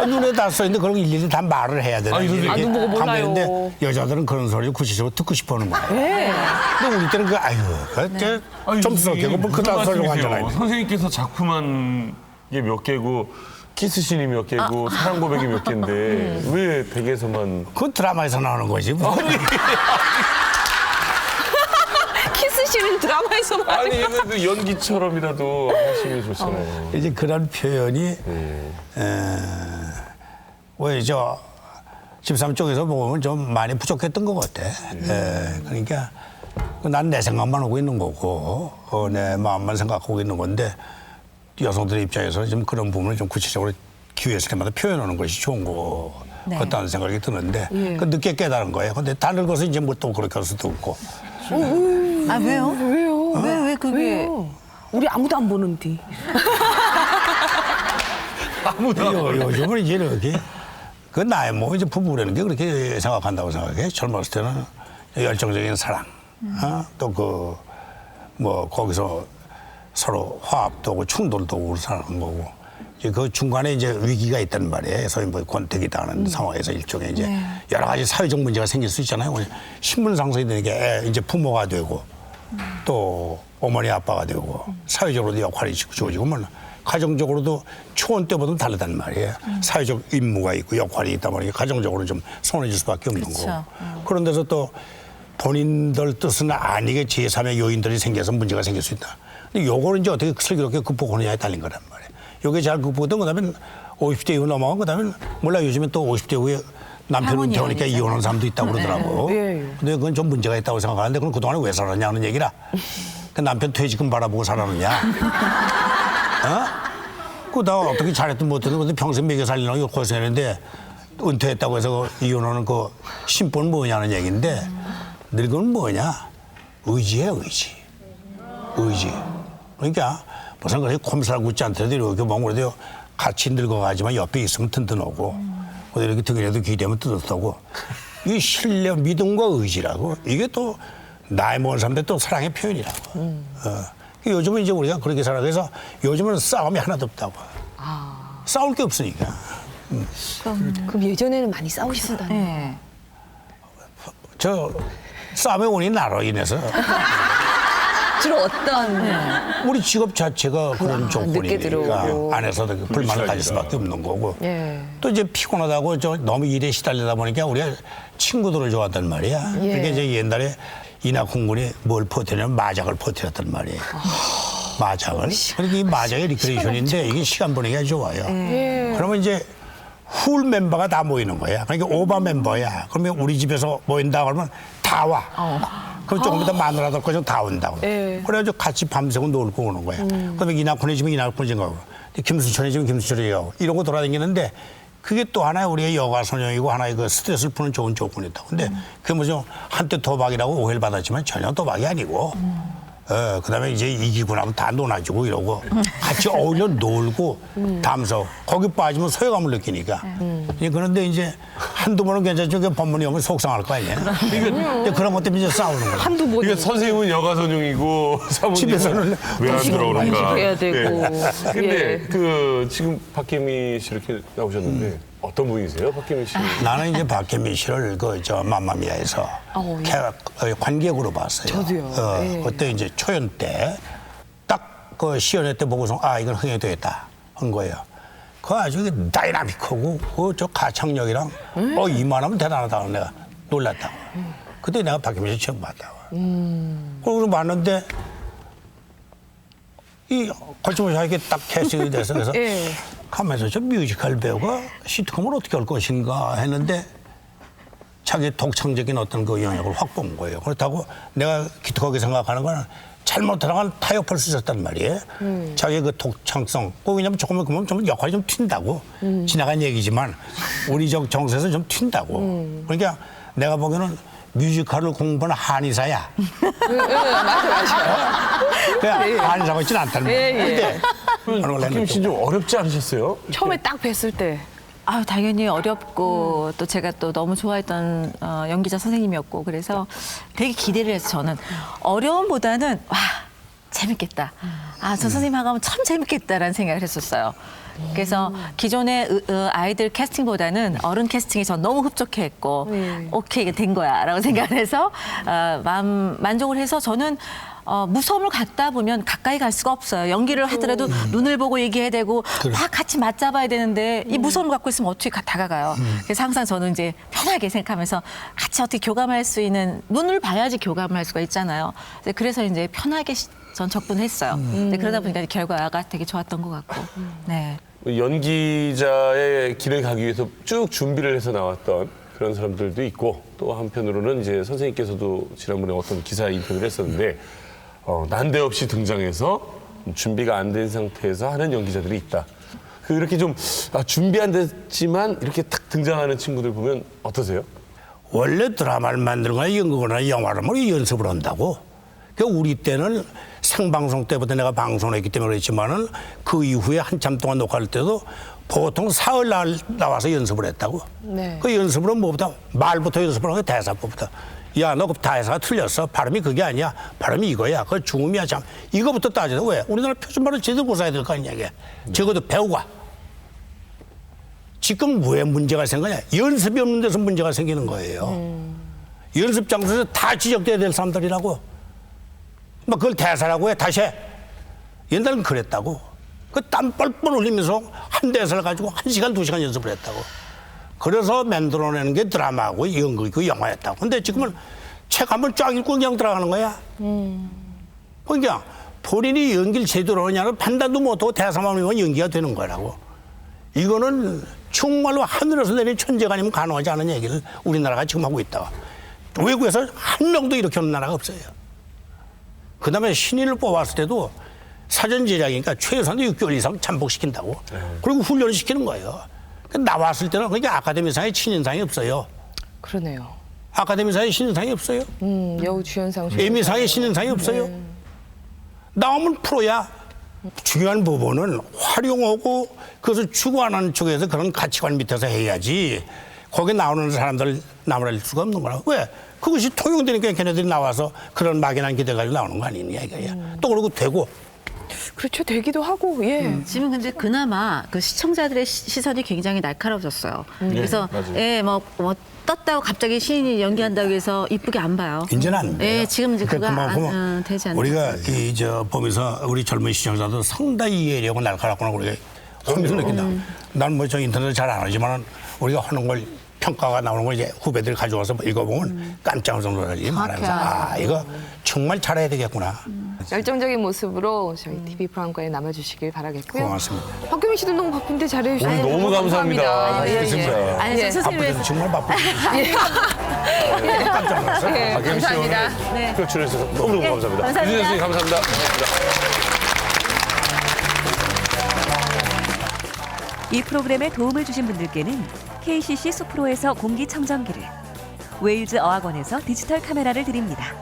눈에 다 써있는데 그런 거 일일이 다 말을 해야 되나. 눈 보고 몰라요. 근데 여자들은 그런 소리를 구체적으로 듣고 싶어하는 거야. 네. 근데 우리 때는 좀 썩게 뭐 그딴 소리로 하잖아요. 선생님께서 작품한 게 몇 개고 키스신이 몇 개고 사랑 고백이 몇 개인데 왜 댁에서만? 그건 드라마에서 나오는 거지. 키스신은 드라마에서만. 아니 그래도 연기처럼이라도 하시면 좋잖아요. 이제 그런 표현이 왜 저 집사람 쪽에서 보면 좀 많이 부족했던 것 같아. 그러니까 난 내 생각만 하고 있는 거고 내 마음만 생각하고 있는 건데 여성들의 입장에서 좀 그런 부분을 좀 구체적으로 기회 있을 때마다 표현하는 것이 좋은 거 같다는 생각이 드는데 그 늦게 깨달은 거예요. 근데 다 늙어서 이제 뭐 또 그렇게 할 수도 없고. 아 왜요? 왜요? 왜 그게? 왜요? 우리 아무도 안 보는데. 요즘은 이제 이렇게 그 나이 뭐 이제 부부라는 게 그렇게 생각한다고 생각해. 젊었을 때는 열정적인 사랑, 또 그 뭐 거기서 서로 화합도 하고 충돌도 하고 사는 거고. 이제 그 중간에 이제 위기가 있단 말이에요. 소위 뭐 권태기 당하는 상황에서 일종의 이제 여러 가지 사회적 문제가 생길 수 있잖아요. 신분상승이 되는 게 이제 부모가 되고 또 어머니 아빠가 되고 사회적으로도 역할이 주어지고 뭐 가정적으로도 초원 때보다는 다르단 말이에요. 사회적 임무가 있고 역할이 있다 보니까 가정적으로 좀 손해질 수밖에 없는 거고. 그런 데서 또 본인들 뜻은 아니게 제3의 요인들이 생겨서 문제가 생길 수 있다. 근데 요거는 이제 어떻게 슬기롭게 극복하느냐에 달린 거란 말이에요. 요게 잘 극복되면 그다음에 50대 이후 넘어가고 그다음에 몰라 요즘엔 또 50대 후에 남편은 되니까 이혼한 사람도 있다고 그러더라고. 근데 그건 좀 문제가 있다고 생각하는데 그럼 그동안에 왜 살았냐 하는 얘기라. 그 남편 퇴직금 바라보고 살았느냐. 나 어떻게 잘했든 못했든 근데 평생 먹여 살리려고 고생했는데 은퇴했다고 해서 이혼하는 그 심보는 뭐냐는 얘기인데 늙으면 뭐냐. 의지야 의지. 의지. 그러니까 무슨 그렇게 콤살 굳지 않더라도 이렇게 뭔가 같이 늙어가지만 옆에 있으면 든든하고 이렇게 등이라도 기대면 뜨뜻하고 이 신뢰, 믿음과 의지라고 이게 또 나이 먹은 사람들 또 사랑의 표현이라고. 요즘은 이제 우리가 그렇게 살아서 요즘은 싸움이 하나도 없다고. 싸울 게 없으니까. 그럼 예전에는 많이 싸우셨다네. 저 싸움의 원인이 나로 인해서. 주로 어떤? 우리 직업 자체가 그런 조건이니까 안에서도 불만을 가질 수밖에 없는 거고. 또 이제 피곤하다고 너무 일에 시달리다 보니까 우리가 친구들을 좋아한단 말이야. 그러니까 이제 옛날에 이낙훈군이 뭘 퍼뜨리냐면 마작을 퍼뜨렸단 말이에요. 마작을. 그러니까 이 마작이 리크레이션인데 이게 시간 보내기가 좋아요. 그러면 이제 훌 멤버가 다 모이는 거야. 그러니까 오바 멤버야. 그러면 우리 집에서 모인다 그러면 다 와. 그럼 조금 이따 마누라들 거좀 다 온다고. 그래가지고 같이 밤새고 놀고 오는 거야. 그다음에 이낙훈이 집은 이낙훈이 집 가고, 김수천이 집은 김수천이 가고 이러고 돌아다니는데 그게 또 하나의 우리의 여가소녀이고 하나의 그 스트레스를 푸는 좋은 조건이다. 근데 그게 뭐죠? 한때 도박이라고 오해를 받았지만 전혀 도박이 아니고. 그다음에 이제 이기고 나면 다 놀아주고 이러고 같이 어울려 놀고 담서 거기 빠지면 소외감을 느끼니까. 그런데 이제 한두 번은 괜찮죠. 그 법문이 오면 속상할 거 아니에요. 근데 그런 것 때문에 이제 싸우는 거예요. 한두 번. 그러니까 선생님은 여가선용이고 사모님은 집에서는 왜 안 들어오는가. 해야 되고. 근데 예. 그 지금 박혜미 씨 이렇게 나오셨는데 어떤 분이세요, 박혜미 씨? 나는 이제 박혜미 씨를 그 저 맘마미아에서 관객으로 봤어요. 저도요. 예. 그때 이제 초연 때 딱 그 시연회 때 보고서 아 이건 흥행이 되겠다 한 거예요. 그 아주 다이나믹하고 그 저 가창력이랑 이만하면 대단하다고 내가 놀랐다고. 그때 내가 박혜미 씨 처음 봤다고. 그래서 봤는데 이 걸치모샤에게 딱 캐스팅이 돼서 그래서 예. 하면서 저 뮤지컬 배우가 시트콤을 어떻게 할 것인가 했는데 자기 독창적인 어떤 그 영역을 확 본 거예요. 그렇다고 내가 기특하게 생각하는 거는 잘못하다가 타협할 수 있었단 말이에요. 자기 그 독창성. 왜냐면 조금만 그러면 좀 역할이 좀 튄다고. 지나간 얘기지만 우리 정서에서 좀 튄다고. 그러니까 내가 보기에는 뮤지컬을 공부하는 한의사야. 맞아. 그냥 한의사가 있지는 않다는 거예요. 근데 박혜미 씨 좀 어렵지 않으셨어요? 처음에 딱 뵀을 때. 아 당연히 어렵고 또 제가 또 너무 좋아했던 연기자 선생님이었고 그래서 되게 기대를 해서 저는 어려움보다는 와 재밌겠다. 아 저 선생님하고 하면 참 재밌겠다라는 생각을 했었어요. 그래서 기존의 아이들 캐스팅보다는 어른 캐스팅이 전 너무 흡족했고 오케이 이게 된 거야라고 생각을 해서 마음 만족을 해서 저는 무서움을 갖다 보면 가까이 갈 수가 없어요. 연기를 하더라도 눈을 보고 얘기해야 되고 막 같이 맞잡아야 되는데 이 무서움을 갖고 있으면 어떻게 다가가요. 그래서 항상 저는 이제 편하게 생각하면서 같이 어떻게 교감할 수 있는 눈을 봐야지 교감을 할 수가 있잖아요. 그래서 이제 편하게 전 접근했어요. 그러다 보니까 결과가 되게 좋았던 것 같고. 네. 연기자의 길을 가기 위해서 쭉 준비를 해서 나왔던 그런 사람들도 있고 또 한편으로는 이제 선생님께서도 지난번에 어떤 기사 인터뷰를 했었는데 난데없이 등장해서 준비가 안 된 상태에서 하는 연기자들이 있다. 그렇게 좀 준비 안 됐지만 이렇게 탁 등장하는 친구들 보면 어떠세요? 원래 드라마를 만들거나 연극거나 영화를 뭐 연습을 한다고. 그러니까 우리 때는 생방송 때부터 내가 방송을 했기 때문에 그랬지만은 그 이후에 한참 동안 녹화할 때도 보통 사흘날 나와서 연습을 했다고. 네. 그 연습은 뭐보다 말부터 연습을 하고 대사법부터. 야, 너 그 대사가 틀렸어. 발음이 그게 아니야. 발음이 이거야. 그거 중음이야. 참. 이거부터 따져서 왜? 우리나라 표준말을 제대로 고사해야 될 거 아니냐, 이게. 적어도 배우가. 지금 왜 문제가 생기냐? 연습이 없는 데서 문제가 생기는 거예요. 연습 장소에서 다 지적돼야 될 사람들이라고. 뭐 그걸 대사라고 해. 다시 해. 옛날엔 그랬다고. 그 땀 뻘뻘 흘리면서 한 대사를 가지고 1시간, 2시간 연습을 했다고. 그래서 만들어내는 게 드라마고 연극이고 영화였다고. 근데 지금은 책 한번 쫙 읽고 그냥 들어가는 거야. 그러니까 본인이 연기를 제대로 하냐는 판단도 못하고 대사만 하면 연기가 되는 거라고. 이거는 정말로 하늘에서 내린 천재가 아니면 가능하지 않은 얘기를 우리나라가 지금 하고 있다. 외국에서 한 명도 이렇게 하는 나라가 없어요. 그 다음에 신인을 뽑았을 때도 사전 제작이니까 최소한 6개월 이상 잠복시킨다고. 그리고 훈련을 시키는 거예요. 나왔을 때는 그러니까 아카데미상에 신인상이 없어요. 그러네요. 아카데미상에 신인상이 없어요. 여우 주연상. 에미상에 신인상이 없어요. 나오면 프로야. 중요한 부분은 활용하고 그것을 추구하는 쪽에서 그런 가치관 밑에서 해야지. 거기 나오는 사람들 나무랄 수가 없는 거라. 왜? 그것이 통용되니까 걔네들이 나와서 그런 막연한 기대 가지고 나오는 거 아니냐 이거야. 또 그러고 되고. 그렇죠. 되기도 하고. 예. 지금 근데 그나마 그 시청자들의 시선이 굉장히 날카로워졌어요. 그래서 뭐 떴다고 갑자기 신인이 연기한다고 해서 이쁘게 안 봐요. 이제는 안 돼요. 예, 지금 이제 그거 그만큼 되지 않는. 우리가 보면서 우리 젊은 시청자도 상당히 이해력은 날카롭구나 우리가 하면서 느낀다. 난 뭐 저 인터넷 잘 안 하지만 우리가 하는 걸 평가가 나오는 걸 이제 후배들이 가져와서 읽어보면 깜짝 놀랄 말하면서 아 이거 정말 잘해야 되겠구나. 열정적인 모습으로 저희 TV 프랑과에 남아주시길 바라겠고요. 고맙습니다. 박혜미 씨도 너무 바쁜데 잘해주셔서 오늘 너무 감사합니다. 예. 아니 선생님 정말 바쁘다. 깜짝 놀랐어요. 박혜미 씨 오늘 표출해주셔서 너무너무 감사합니다. 감사합니다. 유진 선생님 감사합니다. 이 프로그램에 도움을 주신 분들께는 KCC 수프로에서 공기청정기를, 웨일즈 어학원에서 디지털 카메라를 드립니다.